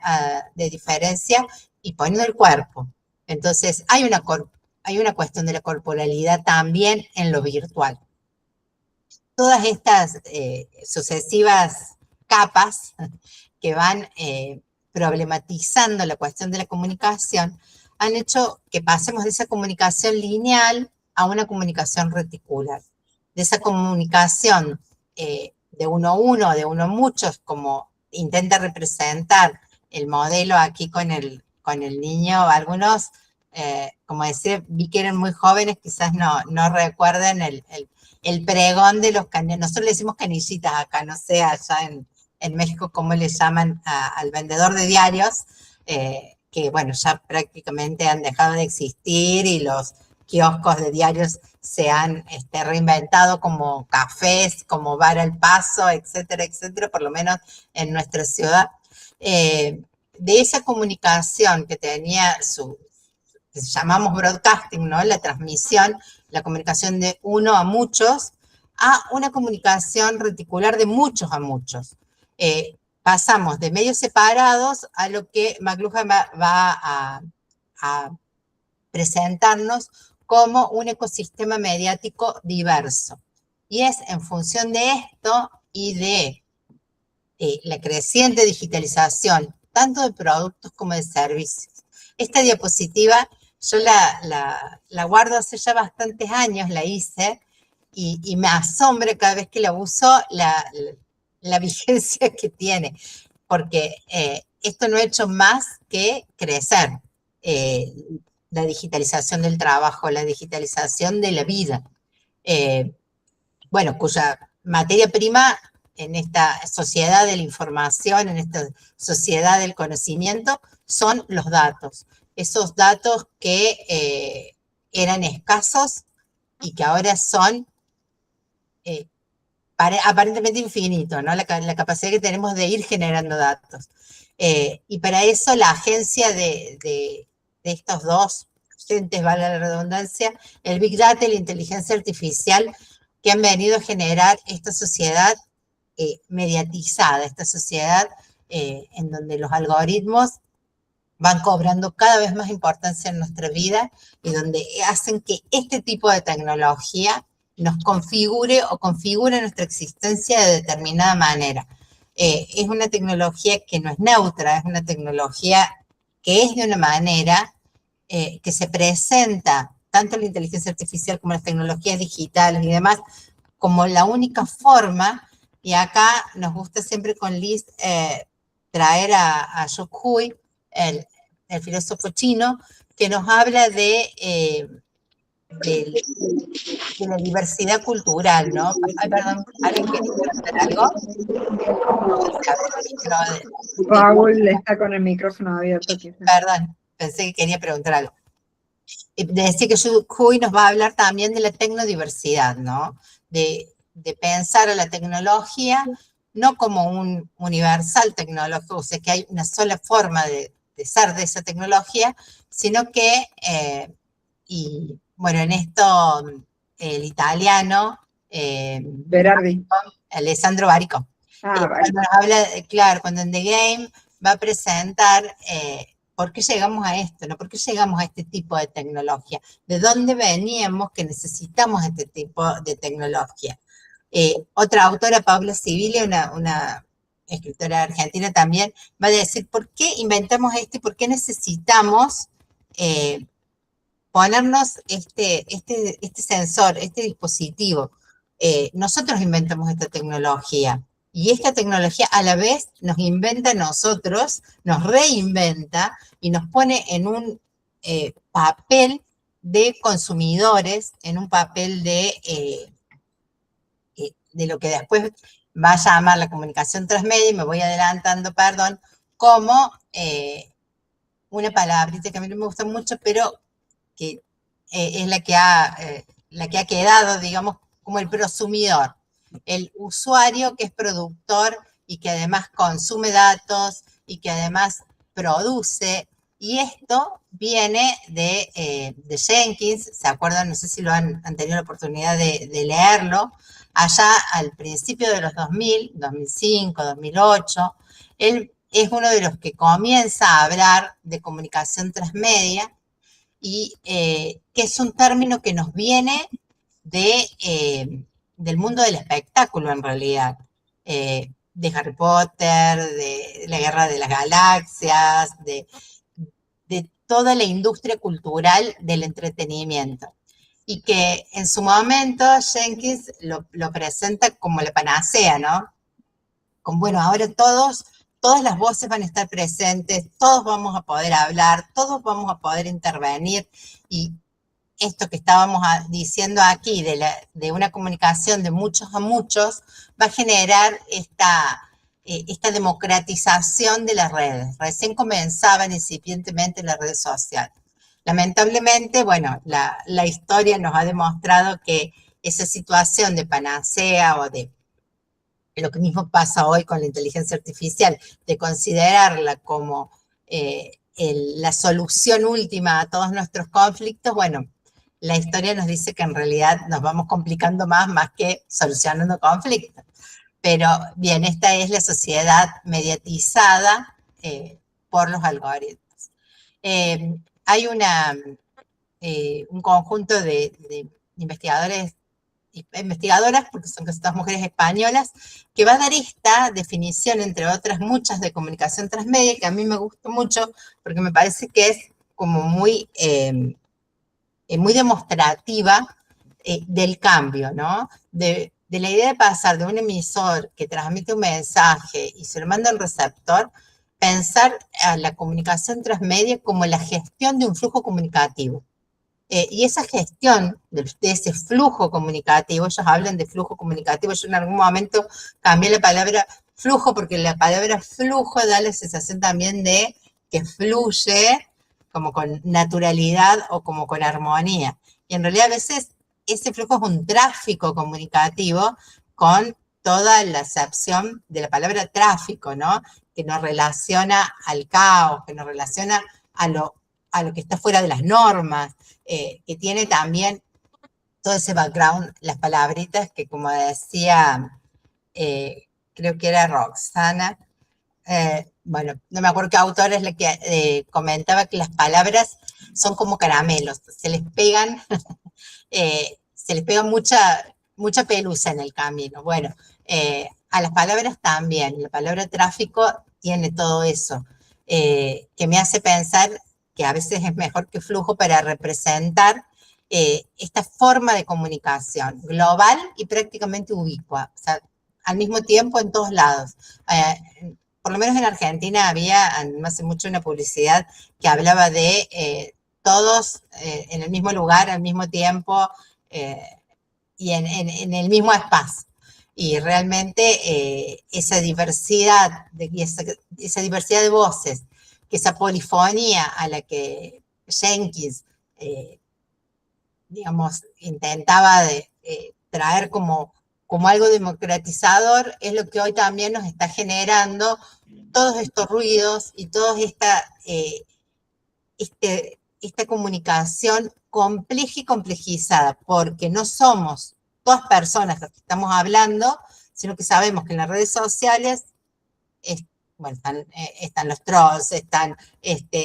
de diferencia, y poniendo el cuerpo. Entonces hay una cuestión de la corporalidad también en lo virtual. Todas estas sucesivas capas que van problematizando la cuestión de la comunicación han hecho que pasemos de esa comunicación lineal a una comunicación reticular. De esa comunicación de uno a uno, de uno a muchos, como intenta representar el modelo aquí con el niño. Algunos, como decía, vi que eran muy jóvenes, quizás no recuerden el pregón de los canillitas. Nosotros le decimos canillitas acá, no sé, allá en México cómo le llaman al vendedor de diarios, que bueno, ya prácticamente han dejado de existir y los kioscos de diarios se han reinventado como cafés, como bar al paso, etcétera, etcétera, por lo menos en nuestra ciudad. De esa comunicación que tenía que llamamos broadcasting, ¿no? La transmisión, la comunicación de uno a muchos, a una comunicación reticular de muchos a muchos. Pasamos de medios separados a lo que McLuhan va a presentarnos como un ecosistema mediático diverso. Y es en función de esto y de la creciente digitalización, tanto de productos como de servicios. Esta diapositiva yo la guardo hace ya bastantes años, la hice, y me asombra cada vez que la uso la vigencia que tiene, porque esto no ha hecho más que crecer. La digitalización del trabajo, la digitalización de la vida, bueno, cuya materia prima en esta sociedad de la información, en esta sociedad del conocimiento, son los datos. Esos datos que eran escasos y que ahora son aparentemente infinitos, ¿no? La capacidad que tenemos de ir generando datos. Y para eso la agencia de estos dos entes, valga la redundancia, el Big Data y la inteligencia artificial, que han venido a generar esta sociedad mediatizada, esta sociedad en donde los algoritmos van cobrando cada vez más importancia en nuestra vida y donde hacen que este tipo de tecnología nos configure o configure nuestra existencia de determinada manera. Es una tecnología que no es neutra, es una tecnología que es de una manera que se presenta, tanto la inteligencia artificial como las tecnologías digitales y demás, como la única forma, y acá nos gusta siempre con Liz traer a Zhou Hui, el filósofo chino, que nos habla de la diversidad cultural, ¿no? Ay, perdón, ¿alguien quería preguntar algo? Se abre el micro Raúl está con el micrófono abierto, quizás. perdón, pensé que quería preguntar algo. Decía que Zhou Hui nos va a hablar también de la tecnodiversidad, ¿no? De pensar a la tecnología no como un universal tecnológico, o sea, que hay una sola forma de ser de esa tecnología, sino que, y bueno, en esto el italiano, Berardi. Alessandro Barico, Vale. cuando nos habla, claro, cuando en The Game va a presentar por qué llegamos a esto, ¿no? ¿Por qué llegamos a este tipo de tecnología? ¿De dónde veníamos que necesitamos este tipo de tecnología? Otra autora, Paula Civile, una escritora argentina también, va a decir, ¿por qué inventamos esto y por qué necesitamos ponernos este sensor, este dispositivo? Nosotros inventamos esta tecnología y esta tecnología a la vez nos inventa a nosotros, nos reinventa y nos pone en un papel de consumidores, en un papel de lo que después va a llamar la comunicación transmedia, y me voy adelantando, perdón, como una palabrita que a mí no me gusta mucho, pero que es la que ha quedado, digamos, como el prosumidor, el usuario que es productor y que además consume datos y que además produce. Y esto viene de Jenkins, ¿se acuerdan? No sé si han tenido la oportunidad de leerlo. Allá al principio de los 2000, 2005, 2008, él es uno de los que comienza a hablar de comunicación transmedia, y que es un término que nos viene del mundo del espectáculo en realidad, de Harry Potter, de la Guerra de las Galaxias, de toda la industria cultural del entretenimiento. Y que en su momento Jenkins lo presenta como la panacea, ¿no? Como, bueno, ahora todas las voces van a estar presentes, todos vamos a poder hablar, todos vamos a poder intervenir, y esto que estábamos diciendo aquí de una comunicación de muchos a muchos va a generar esta democratización de las redes. Recién comenzaban incipientemente las redes sociales. Lamentablemente, bueno, la historia nos ha demostrado que esa situación de panacea o de lo que mismo pasa hoy con la inteligencia artificial, de considerarla como la solución última a todos nuestros conflictos, bueno, la historia nos dice que en realidad nos vamos complicando más que solucionando conflictos. Pero bien, esta es la sociedad mediatizada por los algoritmos. Hay un conjunto de investigadoras, porque son casi todas mujeres españolas, que va a dar esta definición, entre otras muchas, de comunicación transmedia, que a mí me gusta mucho, porque me parece que es como muy demostrativa del cambio, ¿no? De la idea de pasar de un emisor que transmite un mensaje y se lo manda al receptor, pensar a la comunicación transmedia como la gestión de un flujo comunicativo. Y esa gestión de ese flujo comunicativo, ellos hablan de flujo comunicativo, yo en algún momento cambié la palabra flujo, porque la palabra flujo da la sensación también de que fluye como con naturalidad o como con armonía. Y en realidad a veces ese flujo es un tráfico comunicativo con toda la acepción de la palabra tráfico, ¿no? Que nos relaciona al caos, que nos relaciona a lo que está fuera de las normas, que tiene también todo ese background, las palabritas que, como decía, creo que era Roxana, bueno, no me acuerdo qué autor es la que comentaba que las palabras son como caramelos, se les pegan, se les pega mucha pelusa en el camino. Bueno, a las palabras también, la palabra tráfico tiene todo eso, que me hace pensar que a veces es mejor que flujo para representar esta forma de comunicación global y prácticamente ubicua, o sea, al mismo tiempo en todos lados. Por lo menos en Argentina había hace mucho una publicidad que hablaba de todos en el mismo lugar, al mismo tiempo y en el mismo espacio. Y realmente esa diversidad esa diversidad de voces, que esa polifonía a la que Jenkins, digamos, intentaba traer como algo democratizador, es lo que hoy también nos está generando todos estos ruidos y toda esta comunicación compleja y complejizada, porque no somos todas personas las que estamos hablando, sino que sabemos que en las redes sociales bueno, están los trolls, están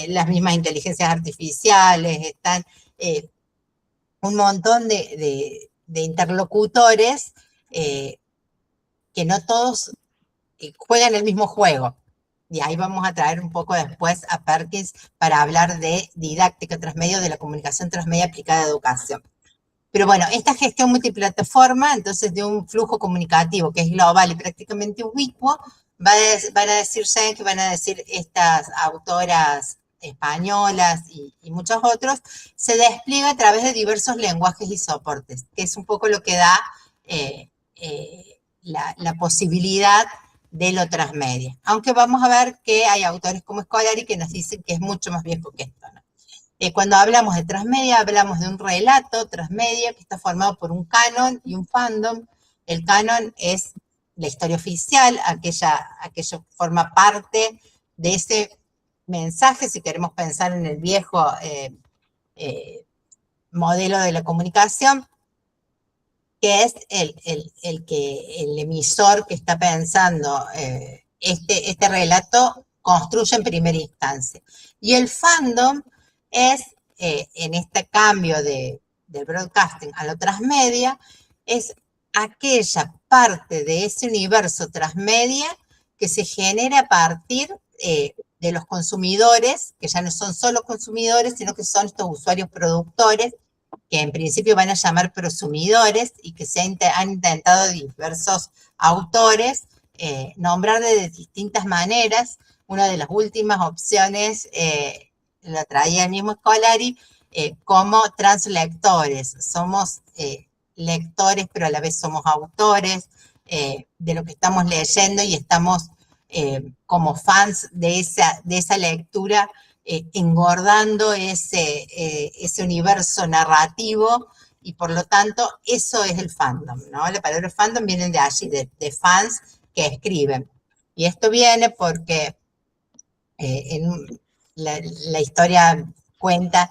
las mismas inteligencias artificiales, están un montón de interlocutores que no todos juegan el mismo juego. Y ahí vamos a traer un poco después a Perkins para hablar de didáctica transmedia, de la comunicación transmedia aplicada a educación. Pero bueno, esta gestión multiplataforma, entonces de un flujo comunicativo que es global y prácticamente ubicuo, van a decir que van a decir estas autoras españolas y muchos otros, se despliega a través de diversos lenguajes y soportes, que es un poco lo que da la posibilidad de lo transmedia. Aunque vamos a ver que hay autores como Scolari que nos dicen que es mucho más viejo que esto, ¿no? Cuando hablamos de transmedia, hablamos de un relato transmedia que está formado por un canon y un fandom. El canon es la historia oficial, aquello forma parte de ese mensaje, si queremos pensar en el viejo modelo de la comunicación, que es el emisor que está pensando este relato construye en primera instancia. Y el fandom es, en este cambio del broadcasting a lo transmedia, es aquella parte de ese universo transmedia que se genera a partir de los consumidores, que ya no son solo consumidores, sino que son estos usuarios productores, que en principio van a llamar prosumidores y que se han intentado diversos autores nombrar de distintas maneras. Una de las últimas opciones la traía el mismo Scolari como translectores. Somos lectores, pero a la vez somos autores de lo que estamos leyendo y estamos como fans de esa lectura, engordando ese universo narrativo, y por lo tanto eso es el fandom, ¿no? La palabra fandom viene de allí, de fans que escriben. Y esto viene porque la historia cuenta,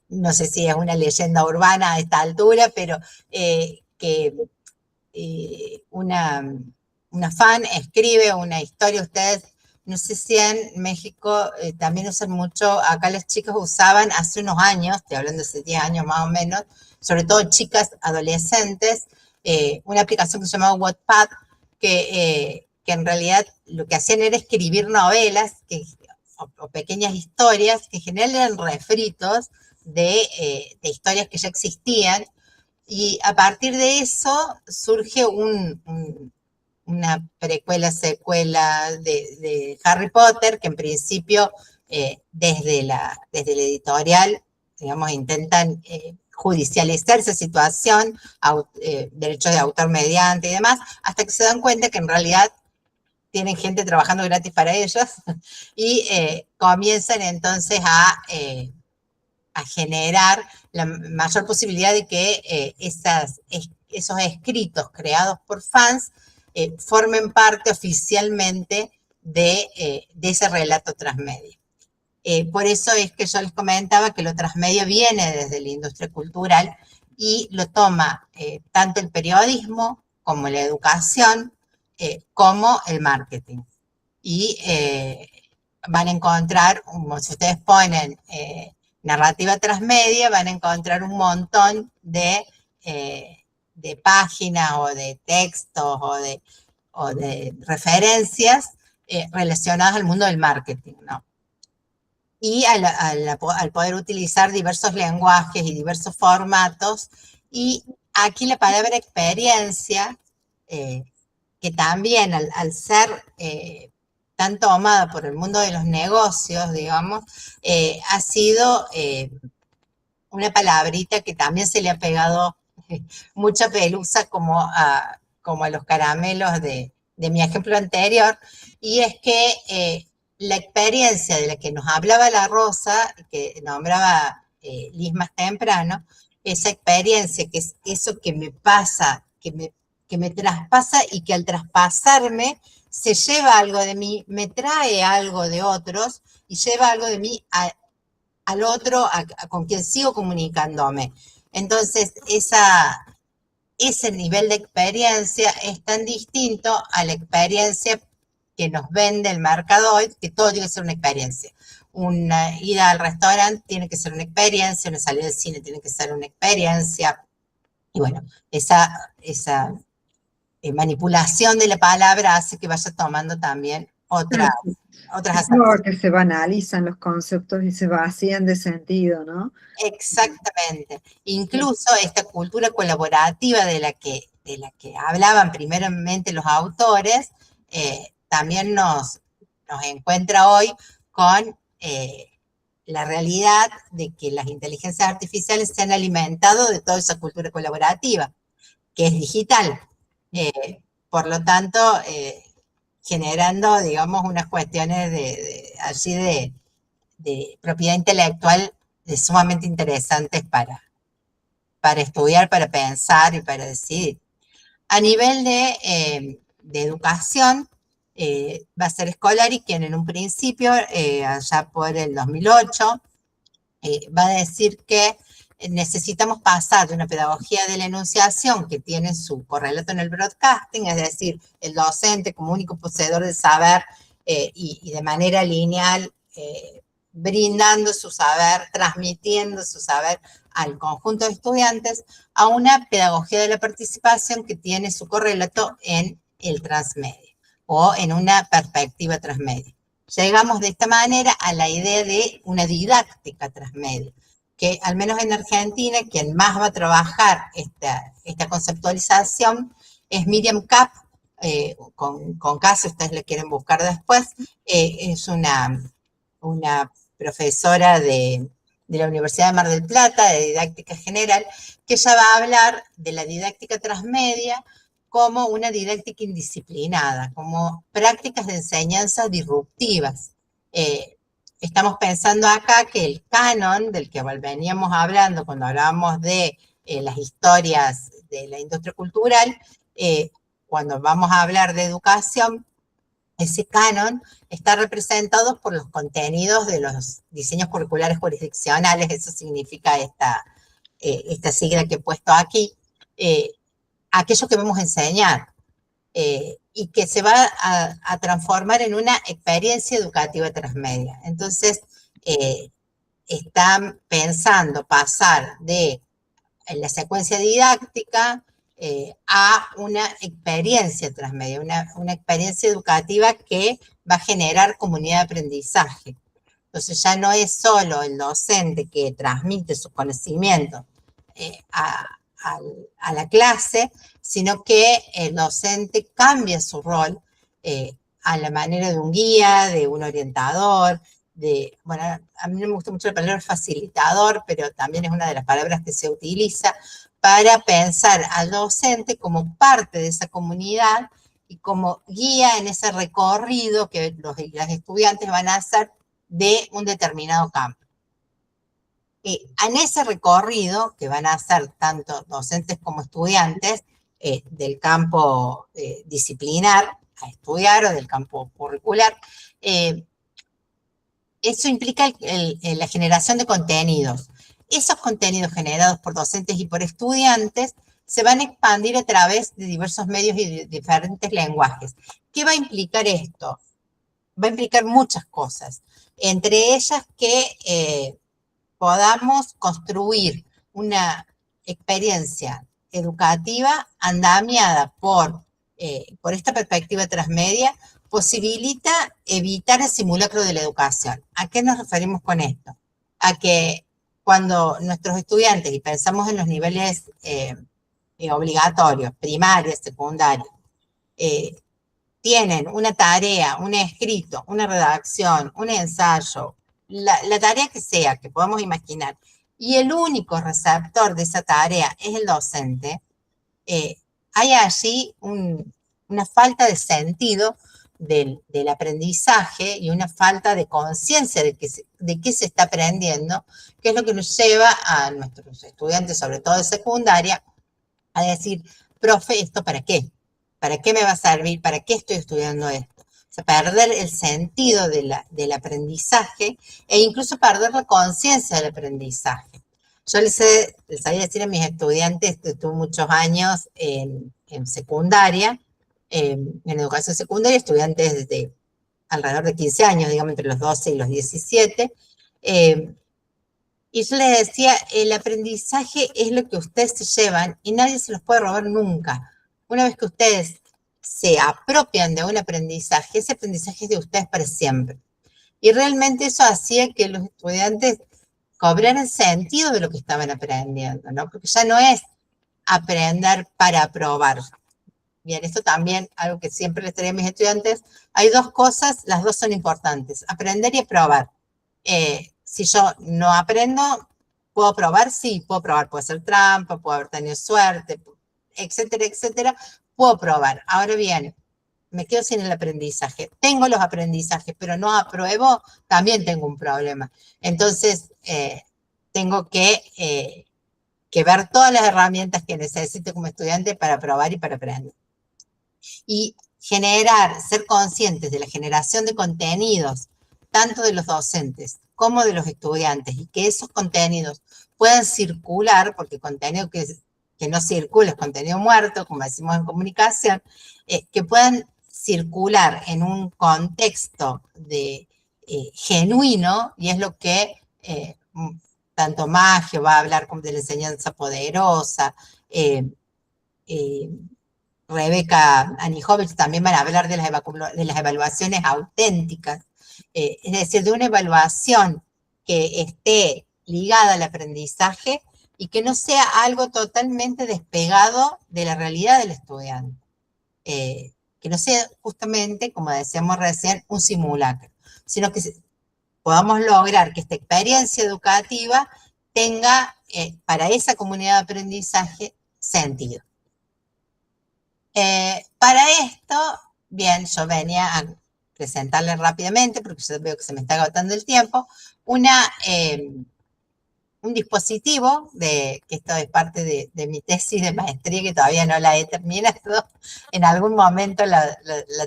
no sé si es una leyenda urbana a esta altura, pero que una fan escribe una historia. Ustedes, no sé si en México también usan mucho, acá las chicas usaban hace unos años, estoy hablando de hace 10 años más o menos, sobre todo chicas adolescentes, una aplicación que se llamaba Wattpad, que en realidad lo que hacían era escribir novelas o pequeñas historias que en general eran refritos de historias que ya existían, y a partir de eso surge una precuela, secuela de Harry Potter, que en principio desde la editorial, digamos, intentan judicializar esa situación, derechos de autor mediante y demás, hasta que se dan cuenta que en realidad tienen gente trabajando gratis para ellos y comienzan entonces a generar la mayor posibilidad de que esos escritos creados por fans formen parte oficialmente de ese relato transmedia. Por eso es que yo les comentaba que lo transmedia viene desde la industria cultural y lo toma tanto el periodismo como la educación como el marketing. Y van a encontrar, si ustedes ponen narrativa transmedia, van a encontrar un montón de de páginas o de textos o de referencias relacionadas al mundo del marketing, ¿no? Y al poder utilizar diversos lenguajes y diversos formatos. Y aquí la palabra experiencia, que también al ser tan tomada por el mundo de los negocios, digamos, ha sido una palabrita que también se le ha pegado mucha pelusa como a los caramelos de mi ejemplo anterior, y es que la experiencia de la que nos hablaba la Rosa, que nombraba Liz más temprano, esa experiencia que es eso que me pasa, que me traspasa y que al traspasarme se lleva algo de mí, me trae algo de otros y lleva algo de mí al otro con quien sigo comunicándome. Entonces, ese nivel de experiencia es tan distinto a la experiencia que nos vende el mercado hoy, que todo tiene que ser una experiencia. Una ida al restaurante tiene que ser una experiencia, una salida al cine tiene que ser una experiencia. Y bueno, esa manipulación de la palabra hace que vaya tomando también otras acepciones. Que se banalizan los conceptos y se vacían de sentido, ¿no? Exactamente. Incluso esta cultura colaborativa de la que hablaban primeramente los autores, también nos encuentra hoy con la realidad de que las inteligencias artificiales se han alimentado de toda esa cultura colaborativa, que es digital. Por lo tanto, generando, digamos, unas cuestiones de propiedad intelectual sumamente interesantes para estudiar, para pensar y para decidir. A nivel de educación, va a ser Scolari quien en un principio, allá por el 2008, va a decir que necesitamos pasar de una pedagogía de la enunciación que tiene su correlato en el broadcasting, es decir, el docente como único poseedor del saber y de manera lineal, brindando su saber, transmitiendo su saber al conjunto de estudiantes, a una pedagogía de la participación que tiene su correlato en el transmedia o en una perspectiva transmedia. Llegamos de esta manera a la idea de una didáctica transmedia, que al menos en Argentina, quien más va a trabajar esta conceptualización es Miriam Kapp, con K, si ustedes le quieren buscar después, es una profesora de la Universidad de Mar del Plata, de didáctica general, que ella va a hablar de la didáctica transmedia como una didáctica indisciplinada, como prácticas de enseñanza disruptivas. Estamos pensando acá que el canon del que veníamos hablando cuando hablábamos de las historias de la industria cultural, cuando vamos a hablar de educación, ese canon está representado por los contenidos de los diseños curriculares jurisdiccionales, eso significa esta sigla que he puesto aquí, aquello que vamos a enseñar, y que se va a transformar en una experiencia educativa transmedia. Entonces, están pensando pasar de la secuencia didáctica a una experiencia transmedia, una experiencia educativa que va a generar comunidad de aprendizaje. Entonces ya no es solo el docente que transmite sus conocimientos a la clase, sino que el docente cambia su rol a la manera de un guía, de un orientador, bueno, a mí no me gusta mucho la palabra facilitador, pero también es una de las palabras que se utiliza para pensar al docente como parte de esa comunidad y como guía en ese recorrido que los estudiantes van a hacer de un determinado campo. En ese recorrido que van a hacer tanto docentes como estudiantes del campo disciplinar a estudiar o del campo curricular, eso implica la generación de contenidos. Esos contenidos generados por docentes y por estudiantes se van a expandir a través de diversos medios y de diferentes lenguajes. ¿Qué va a implicar esto? Va a implicar muchas cosas, entre ellas que podamos construir una experiencia educativa andamiada por esta perspectiva transmedia posibilita evitar el simulacro de la educación. ¿A qué nos referimos con esto? A que cuando nuestros estudiantes, y pensamos en los niveles obligatorios, primaria, secundaria, tienen una tarea, un escrito, una redacción, un ensayo, la tarea que sea, que podamos imaginar, y el único receptor de esa tarea es el docente, hay allí una falta de sentido del aprendizaje y una falta de conciencia de qué se está aprendiendo, que es lo que nos lleva a nuestros estudiantes, sobre todo de secundaria, a decir, profe, ¿esto para qué? ¿Para qué me va a servir? ¿Para qué estoy estudiando esto? O sea, perder el sentido del aprendizaje e incluso perder la conciencia del aprendizaje. Yo les sabía decir a mis estudiantes, estuve muchos años en secundaria, en educación secundaria, estudiantes de alrededor de 15 años, digamos, entre los 12 y los 17, y yo les decía, el aprendizaje es lo que ustedes se llevan y nadie se los puede robar nunca. Una vez que ustedes se apropian de un aprendizaje, ese aprendizaje es de ustedes para siempre. Y realmente eso hacía que los estudiantes cobraran sentido de lo que estaban aprendiendo, ¿no? Porque ya no es aprender para aprobar. Bien, esto también, algo que siempre les traigo a mis estudiantes, hay dos cosas, las dos son importantes, aprender y aprobar. Si yo no aprendo, ¿puedo probar? Sí, puedo probar, puedo hacer trampa, puedo haber tenido suerte, etcétera, etcétera, puedo probar. Ahora bien, me quedo sin el aprendizaje. Tengo los aprendizajes, pero no apruebo, también tengo un problema. Entonces, tengo que ver todas las herramientas que necesito como estudiante para aprobar y para aprender. Y ser conscientes de la generación de contenidos, tanto de los docentes como de los estudiantes, y que esos contenidos puedan circular, porque contenido que no circula es contenido muerto, como decimos en comunicación, que puedan circular en un contexto genuino, y es lo que tanto Maggio va a hablar como de la enseñanza poderosa, Rebeca Anijovic también van a hablar de las evaluaciones auténticas, es decir, de una evaluación que esté ligada al aprendizaje y que no sea algo totalmente despegado de la realidad del estudiante. Que no sea justamente, como decíamos recién, un simulacro, sino que podamos lograr que esta experiencia educativa tenga para esa comunidad de aprendizaje sentido. Para esto, bien, yo venía a presentarles rápidamente, porque yo veo que se me está agotando el tiempo, un dispositivo, que esto es parte de mi tesis de maestría, que todavía no la he terminado, en algún momento la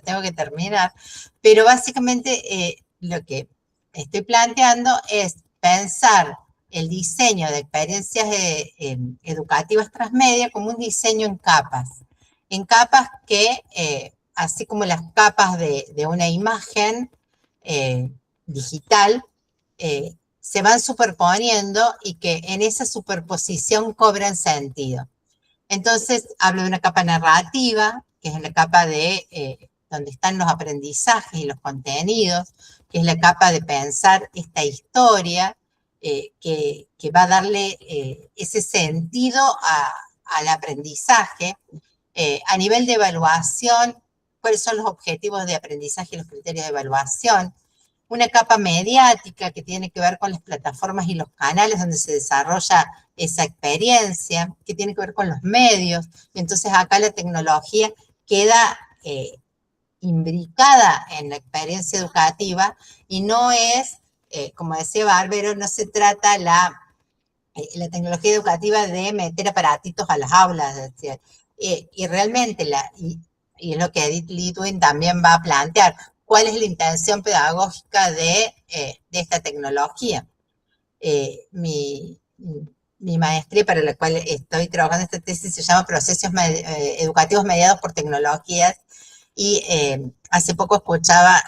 tengo que terminar, pero básicamente lo que estoy planteando es pensar el diseño de experiencias educativas transmedia como un diseño en capas que, así como las capas de una imagen digital, se van superponiendo y que en esa superposición cobran sentido. Entonces, hablo de una capa narrativa, que es la capa de donde están los aprendizajes y los contenidos, que es la capa de pensar esta historia, que va a darle ese sentido al aprendizaje. A nivel de evaluación, cuáles son los objetivos de aprendizaje y los criterios de evaluación. Una capa mediática que tiene que ver con las plataformas y los canales donde se desarrolla esa experiencia, que tiene que ver con los medios. Y entonces acá la tecnología queda imbricada en la experiencia educativa y no es, como decía Barbero, no se trata la tecnología educativa de meter aparatitos a las aulas, es decir, y realmente, y es lo que Edith Litwin también va a plantear, cuál es la intención pedagógica de esta tecnología. Mi maestría para la cual estoy trabajando esta tesis se llama Procesos Educativos Mediados por Tecnologías, y hace poco escuchaba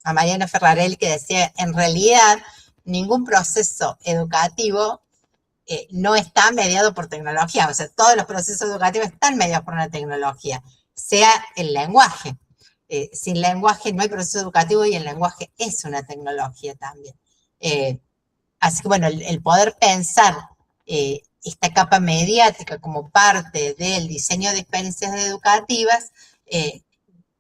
a Mariana Ferrarelli que decía, en realidad, ningún proceso educativo no está mediado por tecnología, o sea, todos los procesos educativos están mediados por una tecnología, sea el lenguaje. Sin lenguaje no hay proceso educativo y el lenguaje es una tecnología también. Así que bueno, el poder pensar esta capa mediática como parte del diseño de experiencias educativas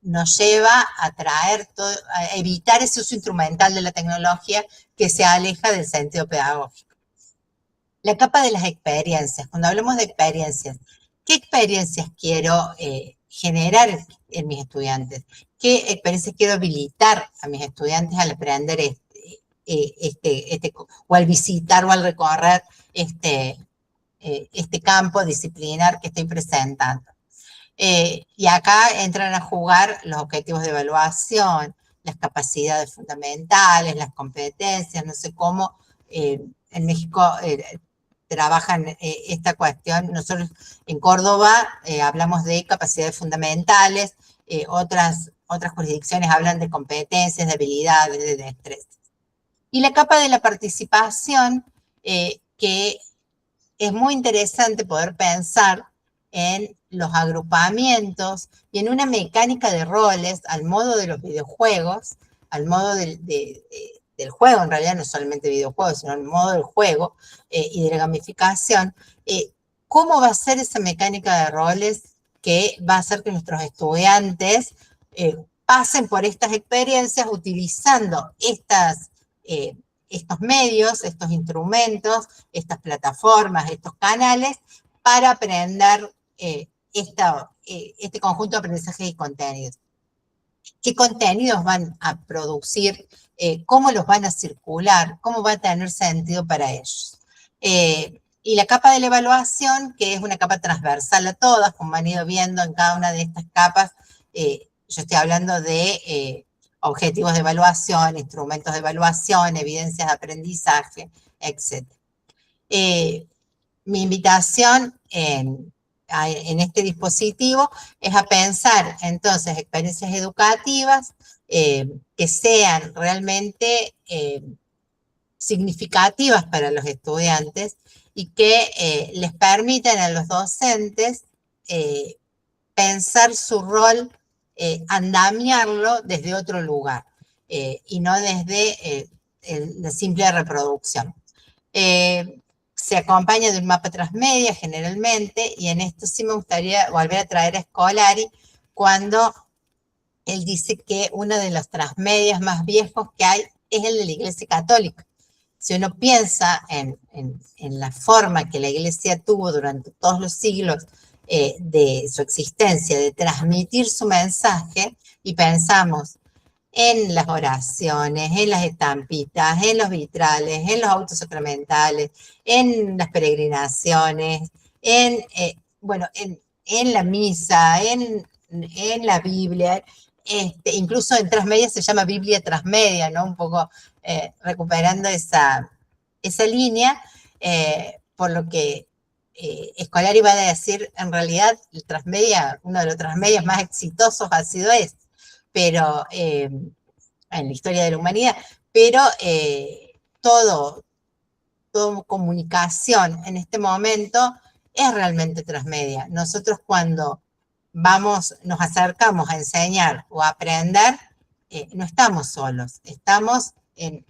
nos lleva a a evitar ese uso instrumental de la tecnología que se aleja del sentido pedagógico. La capa de las experiencias. Cuando hablamos de experiencias, ¿qué experiencias quiero generar en mis estudiantes? ¿Qué experiencias quiero habilitar a mis estudiantes al aprender o al visitar o al recorrer este campo disciplinar que estoy presentando? Y acá entran a jugar los objetivos de evaluación, las capacidades fundamentales, las competencias, no sé cómo en México trabajan esta cuestión. Nosotros en Córdoba hablamos de capacidades fundamentales, otras jurisdicciones hablan de competencias, de habilidades, de destrezas. Y la capa de la participación, que es muy interesante poder pensar en los agrupamientos y en una mecánica de roles al modo de los videojuegos, al modo del juego, en realidad no solamente videojuegos, sino al modo del juego y de la gamificación. ¿Cómo va a ser esa mecánica de roles que va a hacer que nuestros estudiantes pasen por estas experiencias utilizando estos medios, estos instrumentos, estas plataformas, estos canales, para aprender este conjunto de aprendizajes y contenidos? ¿Qué contenidos van a producir? ¿Cómo los van a circular? ¿Cómo va a tener sentido para ellos? Y la capa de la evaluación, que es una capa transversal a todas, como han ido viendo en cada una de estas capas, yo estoy hablando de objetivos de evaluación, instrumentos de evaluación, evidencias de aprendizaje, etc. Mi invitación en este dispositivo es a pensar entonces experiencias educativas que sean realmente significativas para los estudiantes y que les permitan a los docentes pensar su rol, andamiarlo desde otro lugar y no desde la simple reproducción. Se acompaña de un mapa transmedia generalmente, y en esto sí me gustaría volver a traer a Scolari cuando él dice que uno de los transmedias más viejos que hay es el de la Iglesia Católica. Si uno piensa en la forma que la Iglesia tuvo durante todos los siglos de su existencia, de transmitir su mensaje, y pensamos en las oraciones, en las estampitas, en los vitrales, en los autos sacramentales, en las peregrinaciones, en la misa, en la Biblia, incluso en Transmedia se llama Biblia Transmedia, ¿no? Un poco recuperando esa línea, por lo que Scolari va a decir, en realidad, el Transmedia, uno de los Transmedias más exitosos ha sido pero en la historia de la humanidad, pero todo comunicación en este momento es realmente transmedia. Nosotros cuando nos acercamos a enseñar o a aprender, no estamos solos, estamos en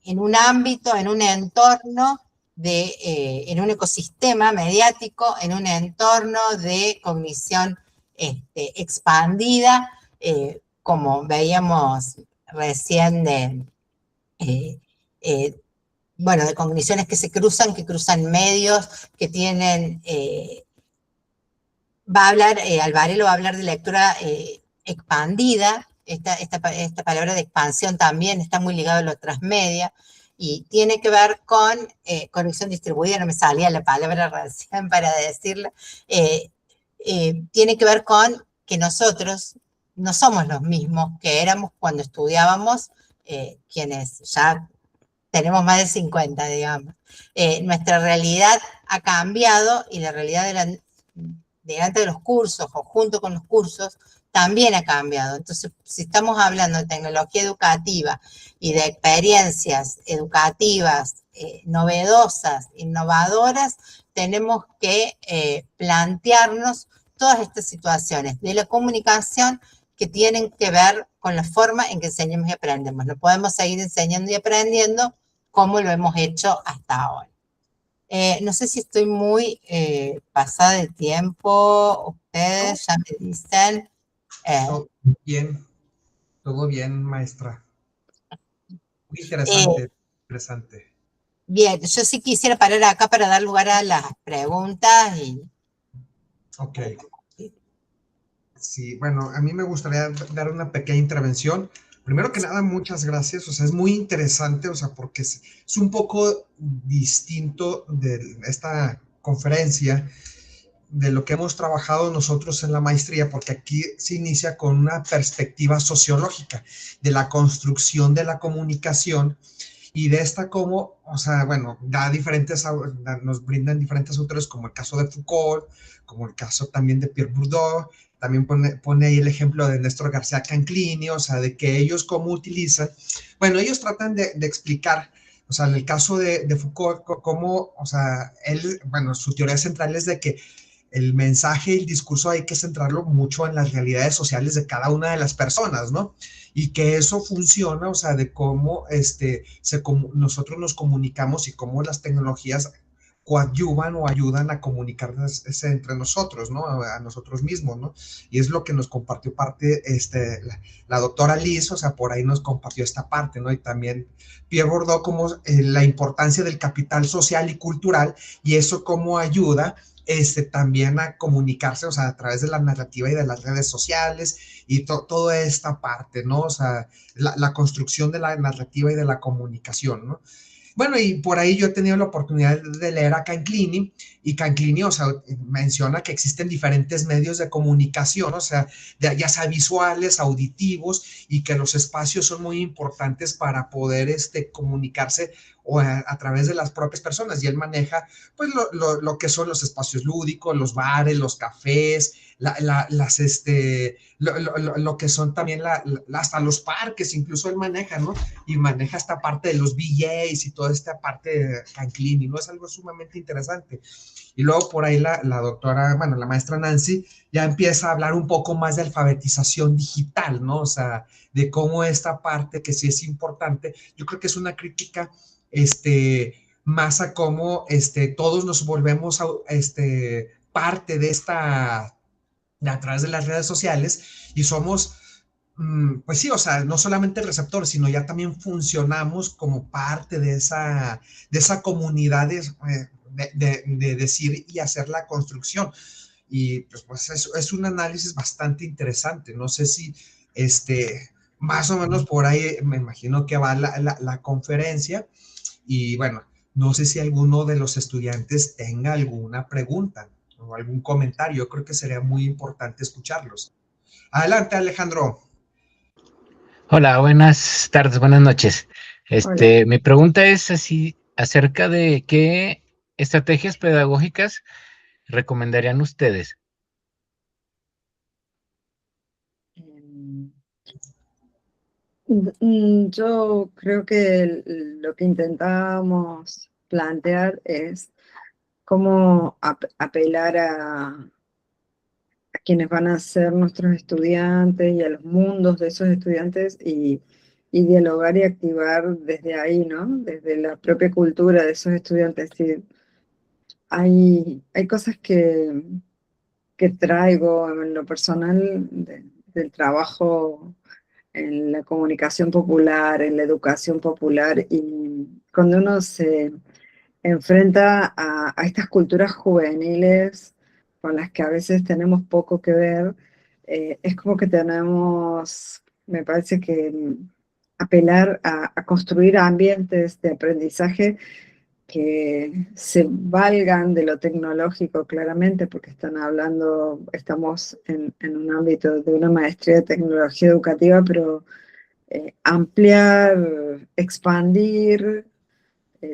un ámbito, en un entorno, en un ecosistema mediático, en un entorno de cognición expandida, como veíamos recién de cogniciones que se cruzan medios, que tienen, Alvarelo va a hablar de lectura expandida. Esta palabra de expansión también está muy ligada a lo transmedia, y tiene que ver con conexión distribuida, no me salía la palabra recién para decirla, tiene que ver con que nosotros no somos los mismos que éramos cuando estudiábamos, quienes ya tenemos más de 50, digamos. Nuestra realidad ha cambiado, y la realidad delante de los cursos o junto con los cursos también ha cambiado. Entonces, si estamos hablando de tecnología educativa y de experiencias educativas novedosas, innovadoras, tenemos que plantearnos todas estas situaciones de la comunicación que tienen que ver con la forma en que enseñamos y aprendemos. No podemos seguir enseñando y aprendiendo como lo hemos hecho hasta ahora. No sé si estoy muy pasada de tiempo, ustedes ya me dicen. Todo bien, maestra. Muy interesante, interesante. Bien, yo sí quisiera parar acá para dar lugar a las preguntas. Ok. Sí, bueno, a mí me gustaría dar una pequeña intervención. Primero que nada, muchas gracias. O sea, es muy interesante, o sea, porque es un poco distinto de esta conferencia, de lo que hemos trabajado nosotros en la maestría, porque aquí se inicia con una perspectiva sociológica de la construcción de la comunicación y de esta como, o sea, bueno, nos brindan diferentes autores, como el caso de Foucault, como el caso también de Pierre Bourdieu, también pone ahí el ejemplo de Néstor García Canclini, o sea, de que ellos cómo utilizan, bueno, ellos tratan de explicar, o sea, en el caso de Foucault, cómo, o sea, él, bueno, su teoría central es de que el mensaje y el discurso hay que centrarlo mucho en las realidades sociales de cada una de las personas, ¿no? Y que eso funciona, o sea, de cómo nosotros nos comunicamos y cómo las tecnologías coadyuvan o ayudan a comunicarnos entre nosotros, ¿no? A nosotros mismos, ¿no? Y es lo que nos compartió la doctora Liz, o sea, por ahí nos compartió esta parte, ¿no? Y también Pierre Bourdieu como la importancia del capital social y cultural y eso cómo ayuda también a comunicarse, o sea, a través de la narrativa y de las redes sociales y toda esta parte, ¿no? O sea, la construcción de la narrativa y de la comunicación, ¿no? Bueno, y por ahí yo he tenido la oportunidad de leer a Canclini, y Canclini, o sea, menciona que existen diferentes medios de comunicación, o sea, ya sea visuales, auditivos, y que los espacios son muy importantes para poder comunicarse o a través de las propias personas, y él maneja, pues, lo que son los espacios lúdicos, los bares, los cafés, lo que son también hasta los parques, incluso él maneja, ¿no? Y maneja esta parte de los VJs y toda esta parte de Canclini, ¿no? Es algo sumamente interesante. Y luego por ahí la doctora, bueno, la maestra Nancy ya empieza a hablar un poco más de alfabetización digital, ¿no? O sea, de cómo esta parte que sí es importante, yo creo que es una crítica, más a cómo todos nos volvemos parte de a través de las redes sociales y somos, pues sí, o sea, no solamente receptores, sino ya también funcionamos como parte de esa comunidad de decir y hacer la construcción. Y pues es un análisis bastante interesante. No sé si más o menos por ahí me imagino que va la conferencia. Y bueno, no sé si alguno de los estudiantes tenga alguna pregunta o algún comentario. Yo creo que sería muy importante escucharlos. Adelante, Alejandro. Hola, buenas tardes, buenas noches. Mi pregunta es así acerca de qué estrategias pedagógicas recomendarían ustedes. Yo creo que lo que intentábamos plantear es cómo apelar a quienes van a ser nuestros estudiantes y a los mundos de esos estudiantes y dialogar y activar desde ahí, ¿no? Desde la propia cultura de esos estudiantes. Sí, hay cosas que traigo en lo personal del trabajo en la comunicación popular, en la educación popular, y cuando uno se enfrenta a estas culturas juveniles con las que a veces tenemos poco que ver, es como que tenemos, me parece que apelar a construir ambientes de aprendizaje que se valgan de lo tecnológico claramente, porque estamos en un ámbito de una maestría de tecnología educativa, pero ampliar, expandir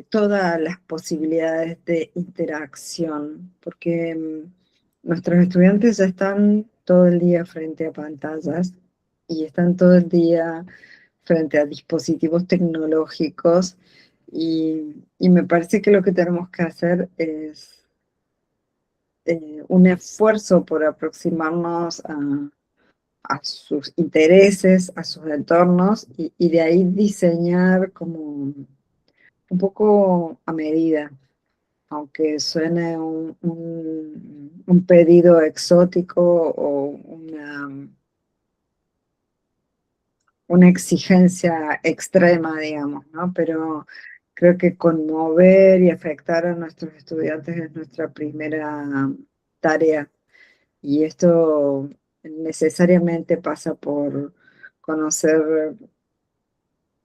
todas las posibilidades de interacción, porque nuestros estudiantes ya están todo el día frente a pantallas y están todo el día frente a dispositivos tecnológicos Y me parece que lo que tenemos que hacer es un esfuerzo por aproximarnos a sus intereses, a sus entornos, y de ahí diseñar como un poco a medida, aunque suene un pedido exótico o una exigencia extrema, digamos, ¿no? Pero creo que conmover y afectar a nuestros estudiantes es nuestra primera tarea. Y esto necesariamente pasa por conocer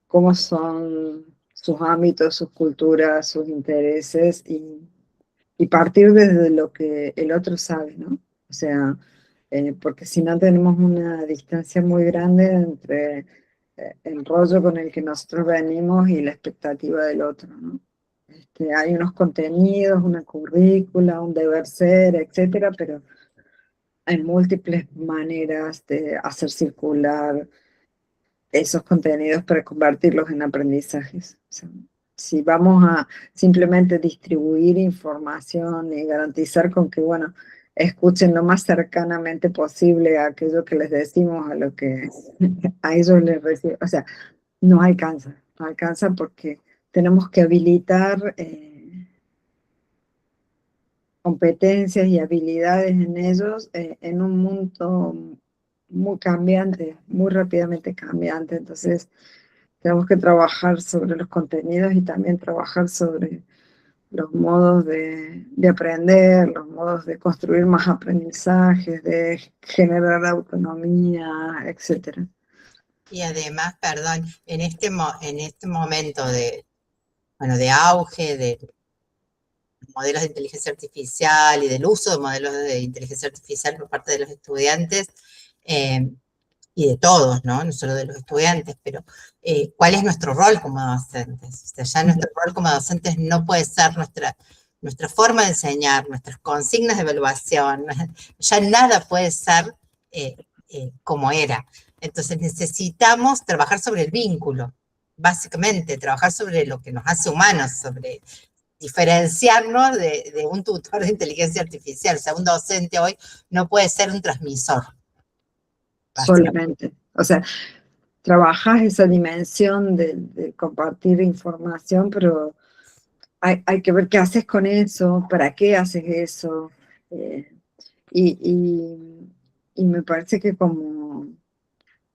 cómo son sus ámbitos, sus culturas, sus intereses y partir desde lo que el otro sabe, ¿no? O sea, porque si no tenemos una distancia muy grande entre el rollo con el que nosotros venimos y la expectativa del otro, ¿no? Hay unos contenidos, una currícula, un deber ser, etcétera, pero hay múltiples maneras de hacer circular esos contenidos para convertirlos en aprendizajes. O sea, si vamos a simplemente distribuir información y garantizar con que, bueno, escuchen lo más cercanamente posible a aquello que les decimos, a lo que a ellos les recibe, o sea, no alcanza porque tenemos que habilitar competencias y habilidades en ellos en un mundo muy cambiante, muy rápidamente cambiante. Entonces, tenemos que trabajar sobre los contenidos y también trabajar sobre los modos de aprender, los modos de construir más aprendizajes, de generar autonomía, etcétera. Y además, perdón, en este momento de auge de modelos de inteligencia artificial y del uso de modelos de inteligencia artificial por parte de los estudiantes, y de todos, ¿no? No solo de los estudiantes, pero ¿cuál es nuestro rol como docentes? O sea, ya nuestro rol como docentes no puede ser nuestra forma de enseñar, nuestras consignas de evaluación, ya nada puede ser como era. Entonces necesitamos trabajar sobre el vínculo, básicamente, trabajar sobre lo que nos hace humanos, sobre diferenciarnos de un tutor de inteligencia artificial. O sea, un docente hoy no puede ser un transmisor. Solamente. O sea, trabajas esa dimensión de compartir información, pero hay que ver qué haces con eso, para qué haces eso. eh, y, y me parece que como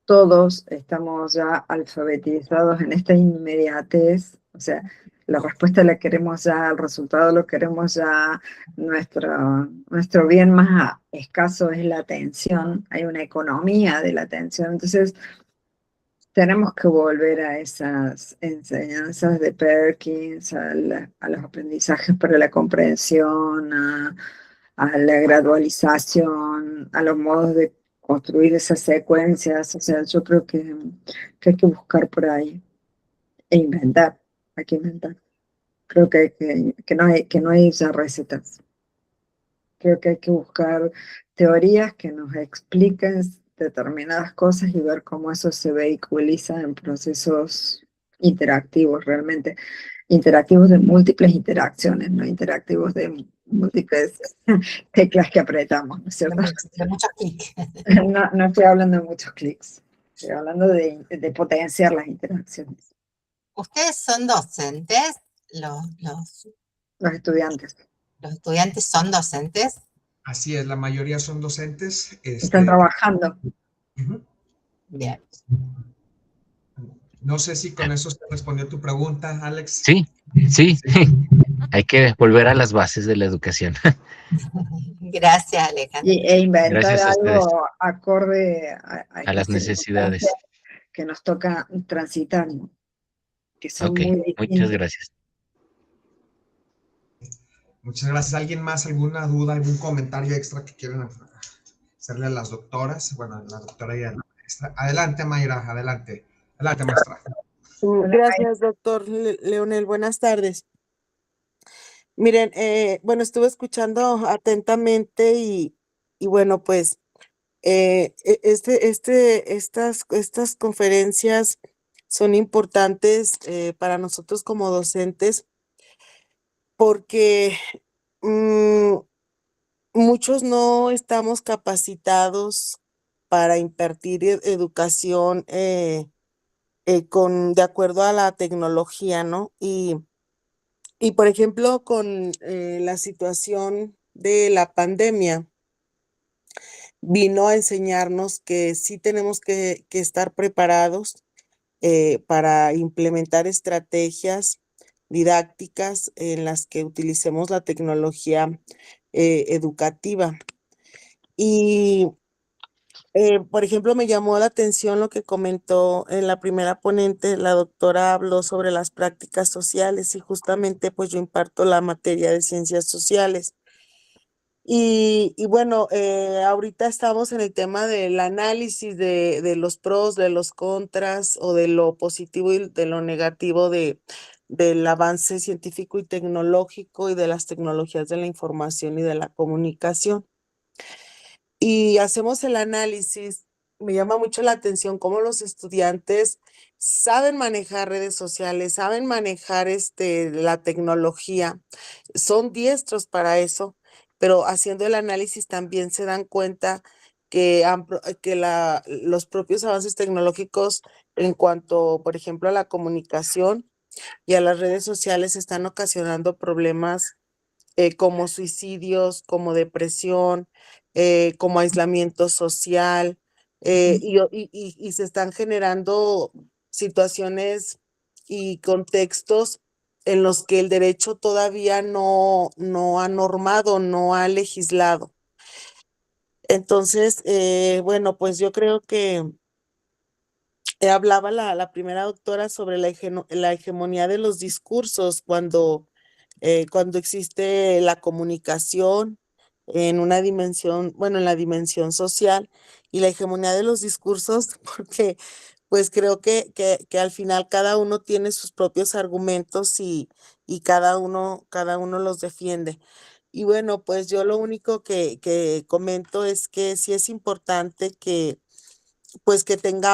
todos estamos ya alfabetizados en esta inmediatez, o sea, la respuesta la queremos ya, el resultado lo queremos ya, nuestro bien más escaso es la atención, hay una economía de la atención, entonces tenemos que volver a esas enseñanzas de Perkins, a los aprendizajes para la comprensión, a la gradualización, a los modos de construir esas secuencias. O sea, yo creo que hay que buscar por ahí e inventar, hay que inventar. Creo que no hay ya recetas. Creo que hay que buscar teorías que nos expliquen determinadas cosas y ver cómo eso se vehiculiza en procesos interactivos, realmente interactivos de múltiples interacciones, no interactivos de múltiples teclas que apretamos, ¿no es cierto? De muchos clics. No estoy hablando de muchos clics, estoy hablando de potenciar las interacciones. Ustedes son docentes, Los estudiantes los estudiantes son docentes. Así es, la mayoría son docentes. están trabajando. Uh-huh. Bien. No sé si con eso se respondió tu pregunta, Alex. Sí. Hay que volver a las bases de la educación. Gracias, Alejandro. E inventar Gracias a ustedes. algo acorde A las necesidades. que nos toca transitar, ¿no? Que son Ok, muy distintas. muchas gracias. Muchas gracias. ¿Alguien más? ¿Alguna duda, algún comentario extra que quieran hacerle a las doctoras? Bueno, la doctora y a la maestra. Adelante, Mayra, adelante. Adelante, maestra. Gracias, doctor Leonel. Buenas tardes. Miren, bueno, estuve escuchando atentamente y bueno, pues estas conferencias son importantes para nosotros como docentes porque muchos no estamos capacitados para impartir educación de acuerdo a la tecnología, ¿no? Y por ejemplo, con la situación de la pandemia, vino a enseñarnos que sí tenemos que estar preparados para implementar estrategias didácticas en las que utilicemos la tecnología educativa. Y, por ejemplo, me llamó la atención lo que comentó en la primera ponente, la doctora habló sobre las prácticas sociales y justamente pues yo imparto la materia de ciencias sociales. Y bueno, ahorita estamos en el tema del análisis de los pros, de los contras o de lo positivo y de lo negativo del avance científico y tecnológico y de las tecnologías de la información y de la comunicación. Y hacemos el análisis. Me llama mucho la atención cómo los estudiantes saben manejar redes sociales, saben manejar la tecnología, son diestros para eso, pero haciendo el análisis también se dan cuenta que, los propios avances tecnológicos en cuanto, por ejemplo, a la comunicación y a las redes sociales están ocasionando problemas como suicidios, como depresión, como aislamiento social, y se están generando situaciones y contextos en los que el derecho todavía no ha normado, no ha legislado. Entonces, bueno, pues yo creo que hablaba la primera doctora sobre la hegemonía de los discursos cuando existe la comunicación en una dimensión, bueno, en la dimensión social y la hegemonía de los discursos, porque pues creo que al final cada uno tiene sus propios argumentos y cada uno los defiende. Y bueno, pues yo lo único que comento es que sí es importante que pues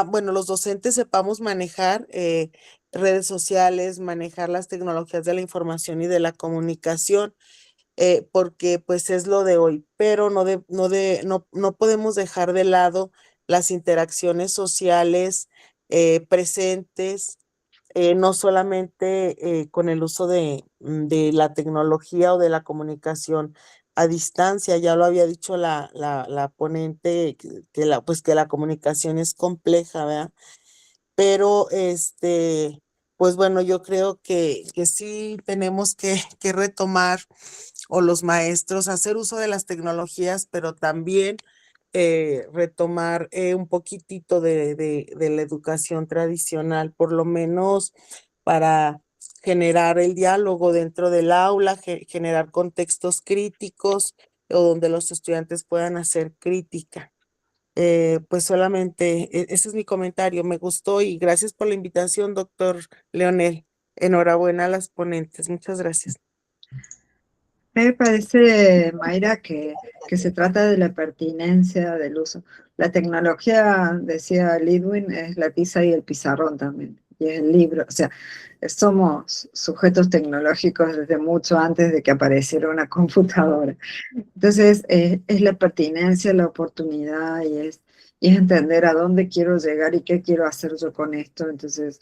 bueno, los docentes sepamos manejar redes sociales, manejar las tecnologías de la información y de la comunicación, porque pues es lo de hoy, pero no podemos dejar de lado las interacciones sociales presentes, no solamente con el uso de la tecnología o de la comunicación a distancia. Ya lo había dicho la ponente, pues que la comunicación es compleja, ¿verdad? Pero pues bueno, yo creo que sí tenemos que retomar, o los maestros, hacer uso de las tecnologías, pero también retomar un poquitito de la educación tradicional, por lo menos para generar el diálogo dentro del aula, generar contextos críticos o donde los estudiantes puedan hacer crítica. Pues solamente ese es mi comentario. Me gustó y gracias por la invitación, doctor Leonel. Enhorabuena a las ponentes. Muchas gracias. Me parece, Mayra, que se trata de la pertinencia del uso. La tecnología, decía Lidwin, es la tiza y el pizarrón también, y es el libro. O sea, somos sujetos tecnológicos desde mucho antes de que apareciera una computadora. Entonces, es la pertinencia, la oportunidad y es entender a dónde quiero llegar y qué quiero hacer yo con esto. Entonces,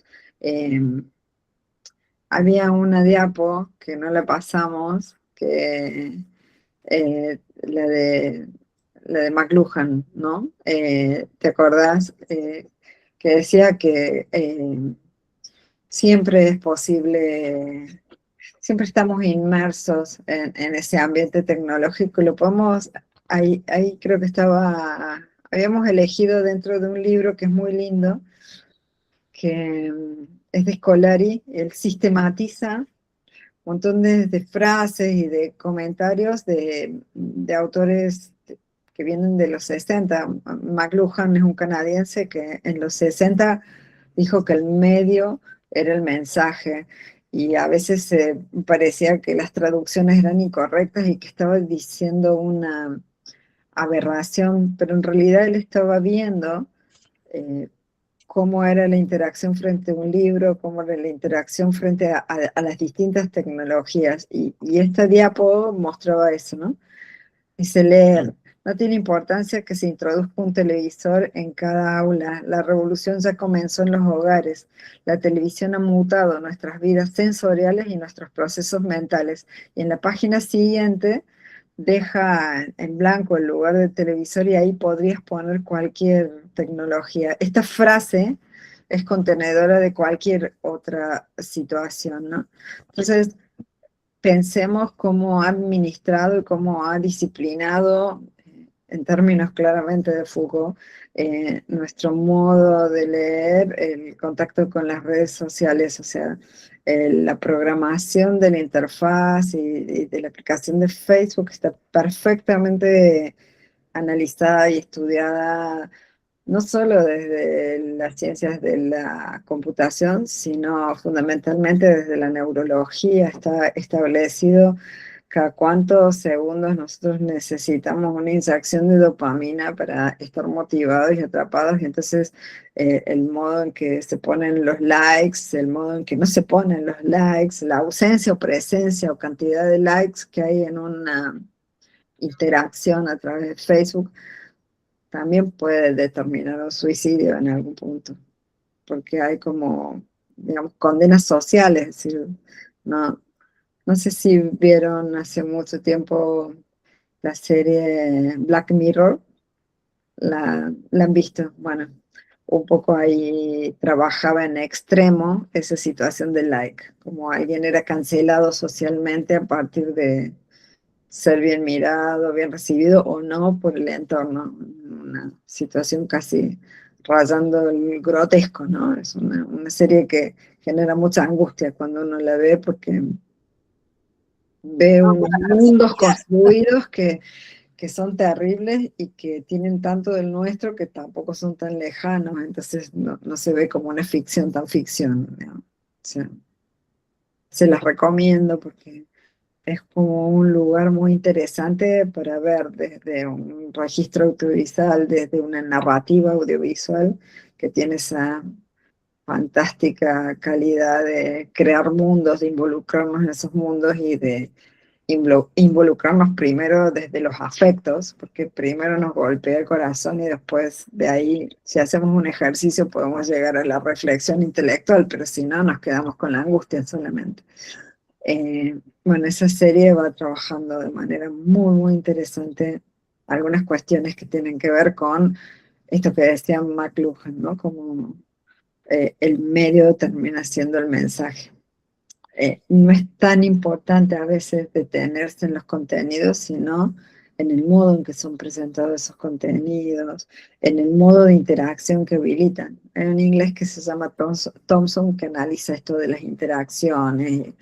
había una diapo que no la pasamos, que la de McLuhan, ¿no? ¿Te acordás? Que decía que siempre es posible, siempre estamos inmersos en ese ambiente tecnológico y lo podemos, ahí creo que habíamos elegido dentro de un libro que es muy lindo, que es de Scolari, él sistematiza un montón de frases y de comentarios de autores que vienen de los 60. McLuhan es un canadiense que en los 60 dijo que el medio era el mensaje y a veces parecía que las traducciones eran incorrectas y que estaba diciendo una aberración, pero en realidad él estaba viendo cómo era la interacción frente a un libro, cómo era la interacción frente a las distintas tecnologías. Y esta diapo mostraba eso, ¿no? Dice leer. No tiene importancia que se introduzca un televisor en cada aula. La revolución ya comenzó en los hogares. La televisión ha mutado nuestras vidas sensoriales y nuestros procesos mentales. Y en la página siguiente deja en blanco el lugar del televisor y ahí podrías poner cualquier tecnología. Esta frase es contenedora de cualquier otra situación, ¿no? Entonces, pensemos cómo ha administrado y cómo ha disciplinado, en términos claramente de Foucault, nuestro modo de leer, el contacto con las redes sociales, o sea, la programación de la interfaz y de la aplicación de Facebook está perfectamente analizada y estudiada no solo desde las ciencias de la computación, sino fundamentalmente desde la neurología. Está establecido cada cuántos segundos nosotros necesitamos una inyección de dopamina para estar motivados y atrapados, y entonces el modo en que se ponen los likes, el modo en que no se ponen los likes, la ausencia o presencia o cantidad de likes que hay en una interacción a través de Facebook, también puede determinar un suicidio en algún punto, porque hay como, digamos, condenas sociales, es decir, no, no sé si vieron hace mucho tiempo la serie Black Mirror, la han visto, bueno, un poco ahí trabajaba en extremo esa situación de like, como alguien era cancelado socialmente a partir de ser bien mirado, bien recibido o no por el entorno. Una situación casi rayando el grotesco, ¿no? Es una serie que genera mucha angustia cuando uno la ve porque ve unos mundos construidos que son terribles y que tienen tanto del nuestro que tampoco son tan lejanos, entonces no se ve como una ficción tan ficción, ¿no? O sea, se las recomiendo porque es como un lugar muy interesante para ver desde un registro audiovisual, desde una narrativa audiovisual que tiene esa fantástica calidad de crear mundos, de involucrarnos en esos mundos y de involucrarnos primero desde los afectos, porque primero nos golpea el corazón y después de ahí, si hacemos un ejercicio, podemos llegar a la reflexión intelectual, pero si no, nos quedamos con la angustia solamente. Bueno, esa serie va trabajando de manera muy, muy interesante algunas cuestiones que tienen que ver con esto que decía McLuhan, ¿no? Como el medio termina siendo el mensaje. No es tan importante a veces detenerse en los contenidos, sino en el modo en que son presentados esos contenidos, en el modo de interacción que habilitan. Hay un inglés que se llama Thompson que analiza esto de las interacciones,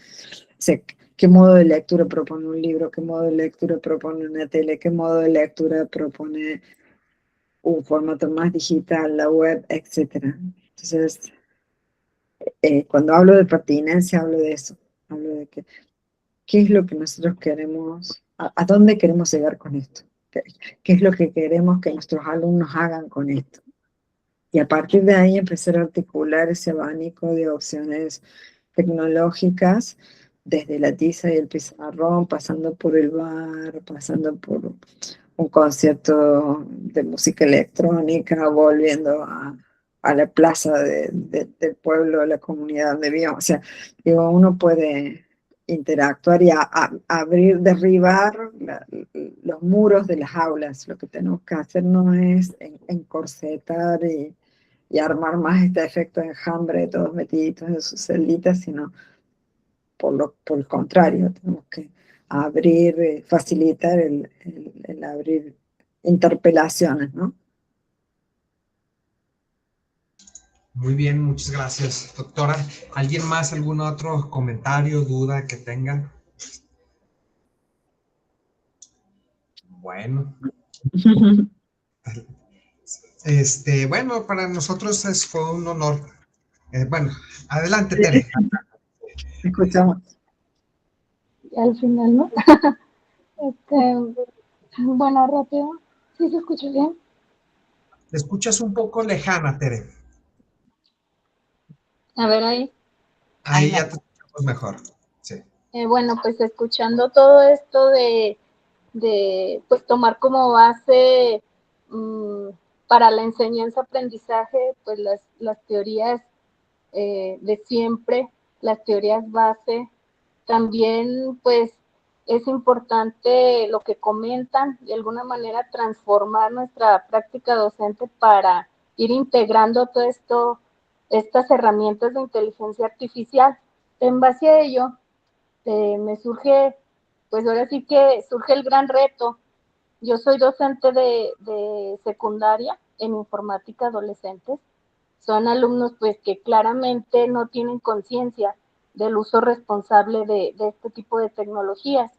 qué modo de lectura propone un libro, qué modo de lectura propone una tele, qué modo de lectura propone un formato más digital, la web, etc. Entonces, cuando hablo de pertinencia, hablo de eso, hablo de qué es lo que nosotros queremos, a dónde queremos llegar con esto, qué es lo que queremos que nuestros alumnos hagan con esto. Y a partir de ahí empezar a articular ese abanico de opciones tecnológicas, desde la tiza y el pizarrón, pasando por el bar, pasando por un concierto de música electrónica, volviendo a la plaza del pueblo, a la comunidad donde vivimos. O sea, digo, uno puede interactuar y abrir, derribar los muros de las aulas. Lo que tenemos que hacer no es encorsetar y armar más este efecto de enjambre, todos metiditos en sus celditas, sino por el contrario, tenemos que abrir, facilitar el abrir interpelaciones, ¿no? Muy bien, muchas gracias, doctora. ¿Alguien más, algún otro comentario, duda que tengan? Bueno. Bueno, para nosotros fue un honor. Bueno, adelante, Tere. Escuchamos. Al final, ¿no? Bueno, rápido. ¿Sí se escucha bien? Te escuchas un poco lejana, Tere. A ver ahí. Ahí ya te escuchamos mejor. Sí. Bueno, pues escuchando todo esto pues tomar como base para la enseñanza-aprendizaje, pues las teorías de siempre, las teorías base. También, pues, es importante lo que comentan, de alguna manera transformar nuestra práctica docente para ir integrando todo esto, estas herramientas de inteligencia artificial. En base a ello, me surge, pues ahora sí que surge el gran reto. Yo soy docente de secundaria en informática adolescentes. Son alumnos pues que claramente no tienen conciencia del uso responsable de este tipo de tecnologías.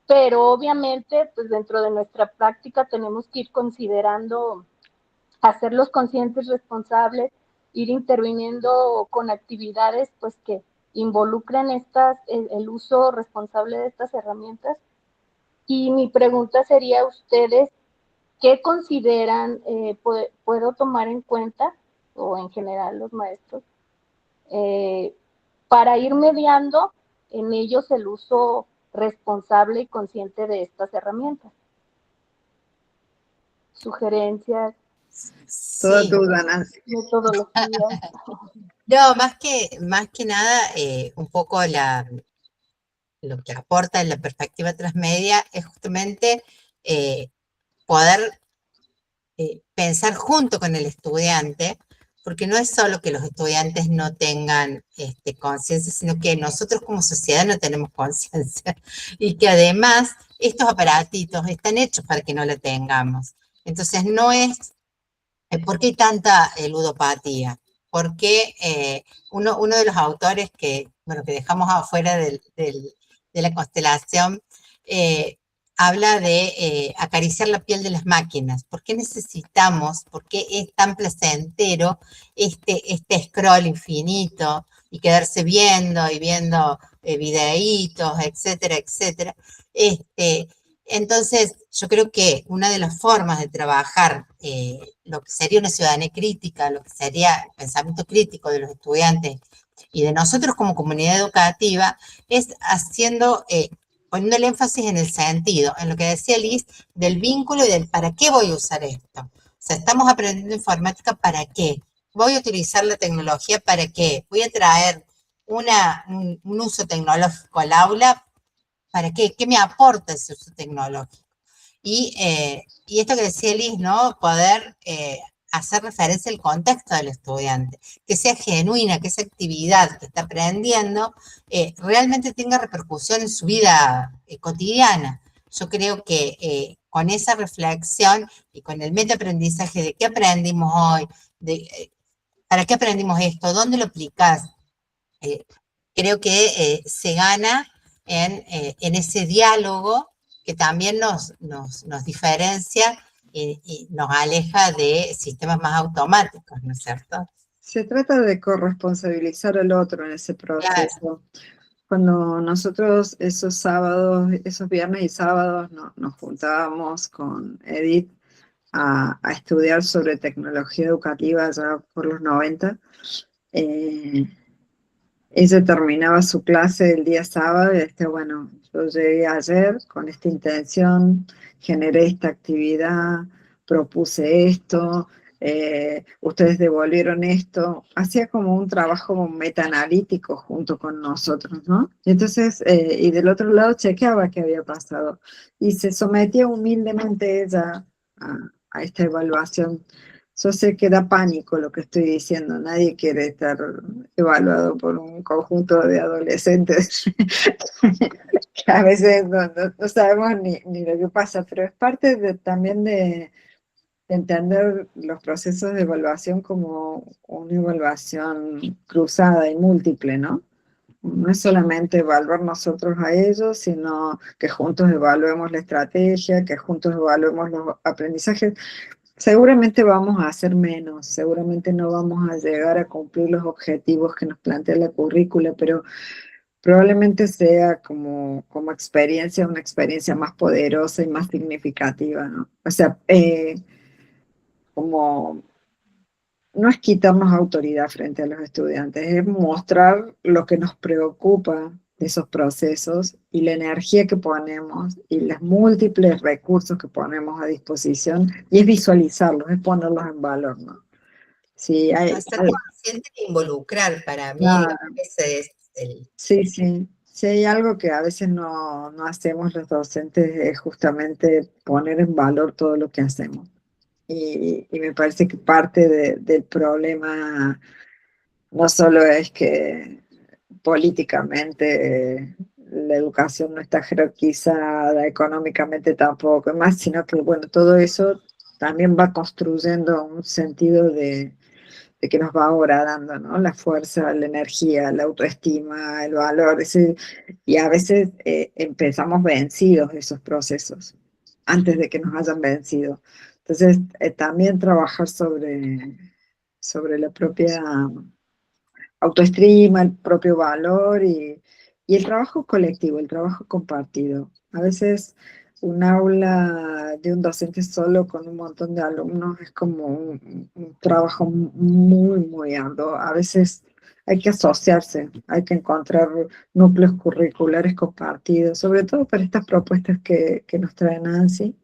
Pero obviamente pues dentro de nuestra práctica tenemos que ir considerando hacerlos conscientes, responsables, ir interviniendo con actividades pues que involucren el uso responsable de estas herramientas. Y mi pregunta sería a ustedes, ¿qué consideran puedo tomar en cuenta, o en general los maestros, eh, para ir mediando en ellos el uso responsable y consciente de estas herramientas? Sugerencias, Toda Sí, duda, Nancy. metodologías. no, más que nada, un poco lo que aporta en la perspectiva transmedia es justamente poder pensar junto con el estudiante, porque no es solo que los estudiantes no tengan conciencia, sino que nosotros como sociedad no tenemos conciencia y que además estos aparatitos están hechos para que no la tengamos. Entonces no es, ¿por qué hay tanta ludopatía? Porque uno de los autores bueno, que dejamos afuera de la constelación, habla de acariciar la piel de las máquinas. ¿Por qué necesitamos, por qué es tan placentero este scroll infinito y quedarse viendo y viendo videitos, etcétera, etcétera? Entonces, yo creo que una de las formas de trabajar lo que sería una ciudadanía crítica, lo que sería el pensamiento crítico de los estudiantes y de nosotros como comunidad educativa, es poniendo el énfasis en el sentido, en lo que decía Liz, del vínculo y del para qué voy a usar esto. O sea, estamos aprendiendo informática para qué. Voy a utilizar la tecnología para qué. Voy a traer un uso tecnológico al aula. ¿Para qué? ¿Qué me aporta ese uso tecnológico? Y esto que decía Liz, ¿no? Poder hacer referencia al contexto del estudiante, que sea genuina, que esa actividad que está aprendiendo realmente tenga repercusión en su vida cotidiana. Yo creo que con esa reflexión y con el metaaprendizaje de qué aprendimos hoy, para qué aprendimos esto, dónde lo aplicás, creo que se gana en ese diálogo que también nos diferencia y nos aleja de sistemas más automáticos, ¿no es cierto? Se trata de corresponsabilizar al otro en ese proceso. Claro. Cuando nosotros esos sábados, esos viernes y sábados nos juntábamos con Edith a estudiar sobre tecnología educativa ya por los 90, ella terminaba su clase el día sábado y decía, bueno, yo llegué ayer con esta intención, generé esta actividad, propuse esto, ustedes devolvieron esto, hacía como un trabajo metaanalítico junto con nosotros, ¿no? Y entonces, y del otro lado chequeaba qué había pasado y se sometía humildemente ella a esta evaluación. Yo sé que da pánico lo que estoy diciendo, nadie quiere estar evaluado por un conjunto de adolescentes que a veces no sabemos ni lo que pasa, pero es parte también de entender los procesos de evaluación como una evaluación cruzada y múltiple, ¿no? No es solamente evaluar nosotros a ellos, sino que juntos evaluemos la estrategia, que juntos evaluemos los aprendizajes. Seguramente vamos a hacer menos, seguramente no vamos a llegar a cumplir los objetivos que nos plantea la currícula, pero probablemente sea como experiencia, una experiencia más poderosa y más significativa, ¿no? O sea, como no es quitarnos autoridad frente a los estudiantes, es mostrar lo que nos preocupa de esos procesos y la energía que ponemos y los múltiples recursos que ponemos a disposición, y es visualizarlos, es ponerlos en valor, ¿no? Sí, Hacer consciente e involucrar, para mí, claro, digamos, ese es el... sí, sí. Si hay algo que a veces no hacemos los docentes es justamente poner en valor todo lo que hacemos. Y me parece que parte del problema no solo es que políticamente la educación no está jerarquizada, económicamente tampoco, más, sino que, bueno, todo eso también va construyendo un sentido de que nos va ahora dando, ¿no? La fuerza, la energía, la autoestima, el valor, y a veces empezamos vencidos esos procesos, antes de que nos hayan vencido. Entonces, también trabajar sobre la propia autoestima, el propio valor y el trabajo colectivo, el trabajo compartido. A veces un aula de un docente solo con un montón de alumnos es como un trabajo muy, muy arduo. A veces hay que asociarse, hay que encontrar núcleos curriculares compartidos, sobre todo para estas propuestas que nos trae Nancy,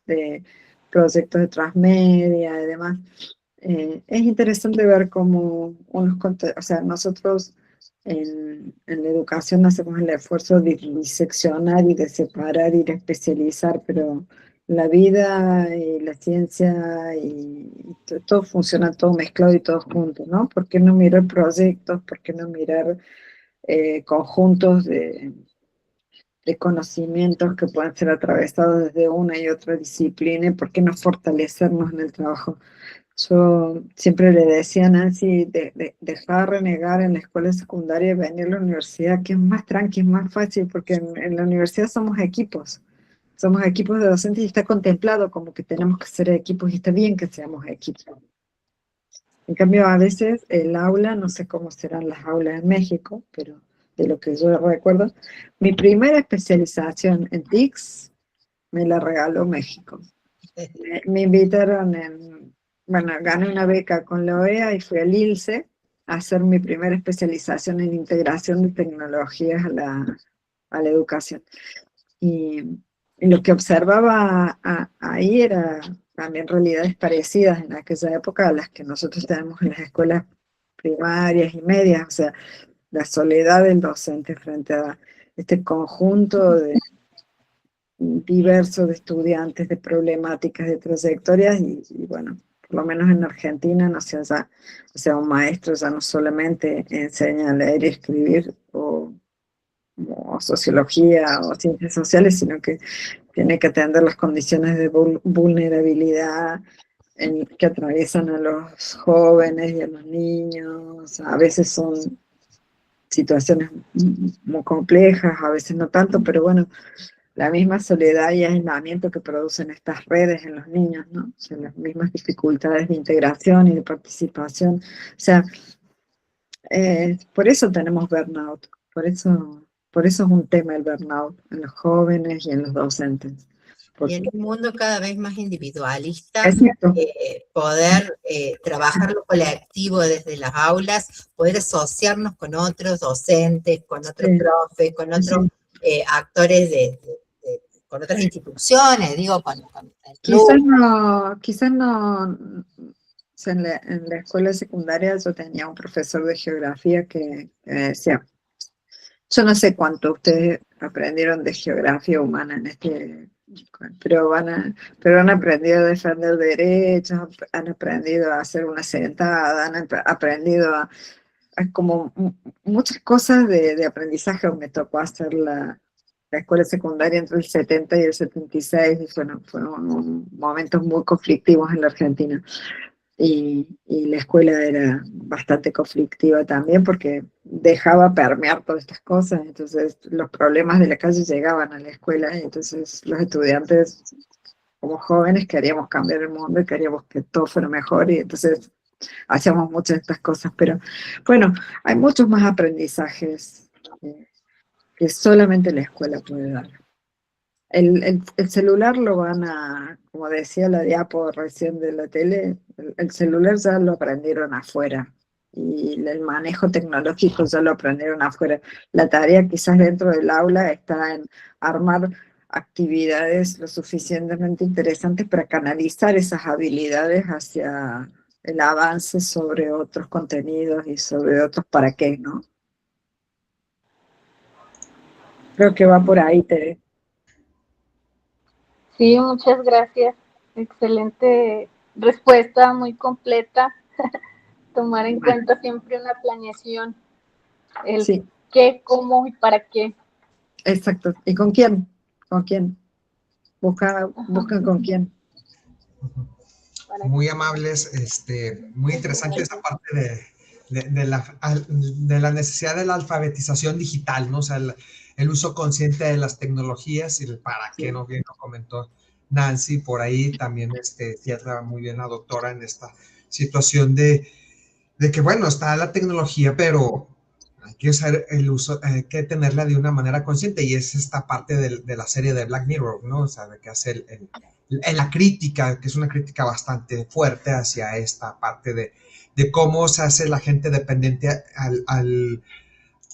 de proyectos de transmedia y demás. Es interesante ver cómo o sea, nosotros en la educación hacemos el esfuerzo de diseccionar y de separar y de especializar, pero la vida y la ciencia y todo funciona todo mezclado y todo junto, ¿no? ¿Por qué no mirar proyectos? ¿Por qué no mirar conjuntos de conocimientos que pueden ser atravesados desde una y otra disciplina? ¿Y por qué no fortalecernos en el trabajo? Yo siempre le decía a Nancy, dejar de renegar en la escuela secundaria y venir a la universidad, que es más tranqui, es más fácil, porque en la universidad somos equipos de docentes y está contemplado como que tenemos que ser equipos y está bien que seamos equipos. En cambio, a veces el aula, no sé cómo serán las aulas en México, pero de lo que yo recuerdo, mi primera especialización en TICS me la regaló México. Me invitaron bueno, gané una beca con la OEA y fui al ILSE a hacer mi primera especialización en integración de tecnologías a la educación. Y lo que observaba ahí era también realidades parecidas en aquella época a las que nosotros tenemos en las escuelas primarias y medias, o sea, la soledad del docente frente a este conjunto diverso de estudiantes, de problemáticas, de trayectorias, y bueno, por lo menos en Argentina, no sé, ya, o sea, un maestro ya no solamente enseña a leer y escribir o sociología o ciencias sociales, sino que tiene que atender las condiciones de vulnerabilidad que atraviesan a los jóvenes y a los niños. A veces son situaciones muy complejas, a veces no tanto, pero bueno, la misma soledad y aislamiento que producen estas redes en los niños, ¿no? O sea, las mismas dificultades de integración y de participación. O sea, por eso tenemos burnout, por eso es un tema el burnout en los jóvenes y en los docentes. Y en un mundo cada vez más individualista, Exacto. Poder trabajar lo colectivo desde las aulas, poder asociarnos con otros docentes, con otros profes, con otros actores con otras instituciones, digo, con el club. Quizás no, o sea, en la escuela secundaria yo tenía un profesor de geografía que decía, yo no sé cuánto ustedes aprendieron de geografía humana en pero han aprendido a defender derechos, han aprendido a hacer una sentada, han aprendido a como muchas cosas de aprendizaje. Me tocó hacer la escuela secundaria entre el 70 y el 76, y fueron momentos muy conflictivos en la Argentina. Y la escuela era bastante conflictiva también porque dejaba permear todas estas cosas, entonces los problemas de la calle llegaban a la escuela, y entonces los estudiantes como jóvenes queríamos cambiar el mundo y queríamos que todo fuera mejor, y entonces hacíamos muchas de estas cosas, pero bueno, hay muchos más aprendizajes que solamente la escuela puede dar. El celular lo van a, como decía la diapo recién de la tele, el celular ya lo aprendieron afuera y el manejo tecnológico ya lo aprendieron afuera. La tarea quizás dentro del aula está en armar actividades lo suficientemente interesantes para canalizar esas habilidades hacia el avance sobre otros contenidos y sobre otros para qué, ¿no? Creo que va por ahí, Tere. Sí, muchas gracias. Excelente respuesta, muy completa. Tomar en cuenta siempre una planeación, el Sí, qué, cómo y para qué. exacto. ¿Y con quién? ¿Con quién? Buscan con quién. Muy amables, muy interesante esa parte de la necesidad de la alfabetización digital, ¿no? O sea, el uso consciente de las tecnologías y el para qué, ¿no? Bien lo comentó Nancy, por ahí también cierra muy bien la doctora en esta situación de que, bueno, está la tecnología, pero hay que usar el uso, hay que tenerla de una manera consciente, y es esta parte de la serie de Black Mirror, ¿no? O sea, de que hace la crítica, que es una crítica bastante fuerte hacia esta parte de cómo se hace la gente dependiente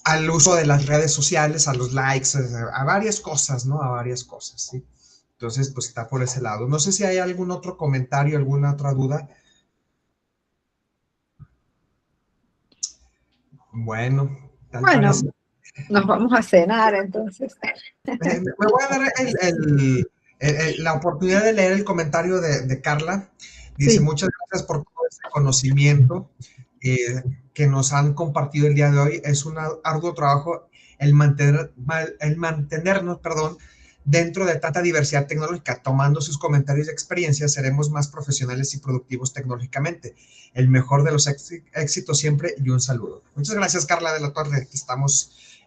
al uso de las redes sociales, a los likes, a varias cosas, ¿no? A varias cosas, ¿sí? Entonces, pues está por ese lado. No sé si hay algún otro comentario, alguna otra duda. Bueno, tal Bueno, parece. nos vamos a cenar entonces. Me voy a dar la oportunidad de leer el comentario de Carla. Dice, Sí. muchas gracias por todo este conocimiento que nos han compartido el día de hoy. Es un arduo trabajo el mantenernos, dentro de tanta diversidad tecnológica. Tomando sus comentarios y experiencias, seremos más profesionales y productivos tecnológicamente. El mejor de los éxitos siempre, y un saludo. Muchas gracias, Carla de la Torre. Aquí estamos,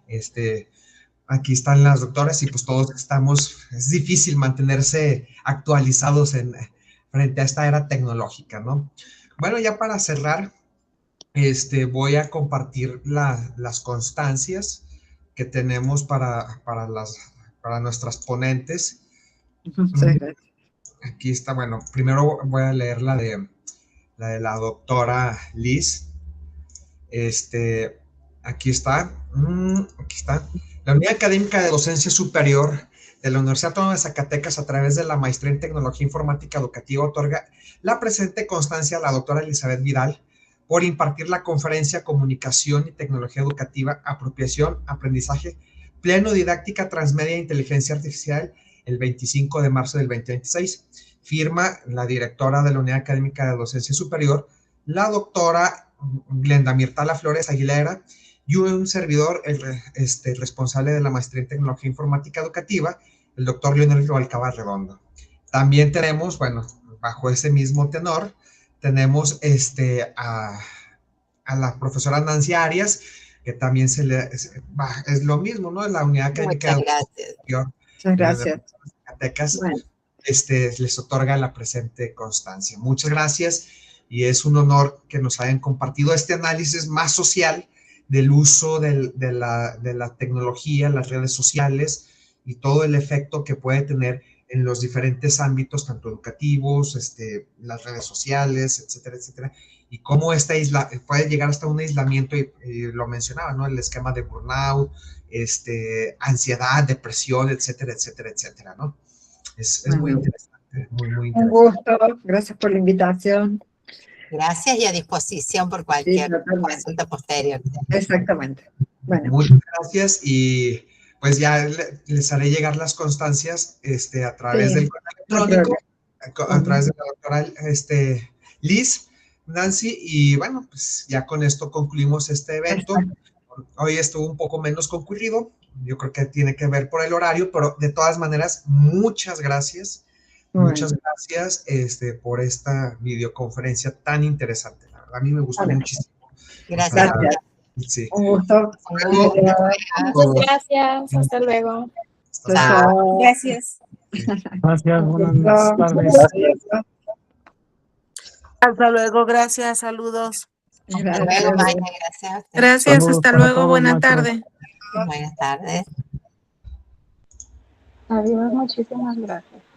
aquí están las doctoras y pues todos estamos, es difícil mantenerse actualizados frente a esta era tecnológica, ¿no? Bueno, ya para cerrar, voy a compartir las constancias que tenemos para nuestras ponentes. Muchas gracias. Aquí está, bueno, primero voy a leer la de la doctora Liz. Aquí está. Aquí está. La Unidad Académica de Docencia Superior de la Universidad Autónoma de Zacatecas, a través de la Maestría en Tecnología Informática Educativa, otorga la presente constancia a la doctora Elizabeth Vidal por impartir la conferencia Comunicación y Tecnología Educativa, Apropiación, Aprendizaje, Pleno, Didáctica, Transmedia e Inteligencia Artificial, el 25 de marzo del 2026. Firma la directora de la Unidad Académica de Docencia Superior, la doctora Glenda Mirtala Flores Aguilera, y un servidor, el responsable de la Maestría en Tecnología Informática Educativa, el doctor Leonel Rubalcaba Redondo. También tenemos, bueno, bajo ese mismo tenor, tenemos a la profesora Nancy Arias, que también es lo mismo, ¿no? En la Unidad Académica de Educación. Muchas gracias. Zacatecas, Bueno. Les otorga la presente constancia. Muchas gracias, y es un honor que nos hayan compartido este análisis más social del uso de la tecnología, las redes sociales y todo el efecto que puede tener en los diferentes ámbitos, tanto educativos, las redes sociales, etcétera, etcétera, y cómo puede llegar hasta un aislamiento, y lo mencionaba, ¿no? El esquema de burnout, ansiedad, depresión, etcétera, etcétera, etcétera, ¿no? Es muy interesante, muy interesante. Un gusto, gracias por la invitación. Gracias, y a disposición por cualquier consulta posterior. Exactamente. Bueno. Muchas gracias, y pues ya les haré llegar las constancias a través del correo electrónico, a través de la doctora Liz, Nancy, y bueno, pues ya con esto concluimos este evento. Hoy estuvo un poco menos concurrido, yo creo que tiene que ver por el horario, pero de todas maneras, muchas gracias. Muchas gracias por esta videoconferencia tan interesante. La verdad, a mí me gustó muchísimo. Gracias. Sí. Un gusto. Muchas gracias. Hasta luego. Chao. Gracias. Gracias, buenas tardes. Hasta luego, gracias, saludos. Hasta luego, Maya, gracias. Gracias, hasta luego, buena tarde. Buenas tardes. Adiós, muchísimas gracias.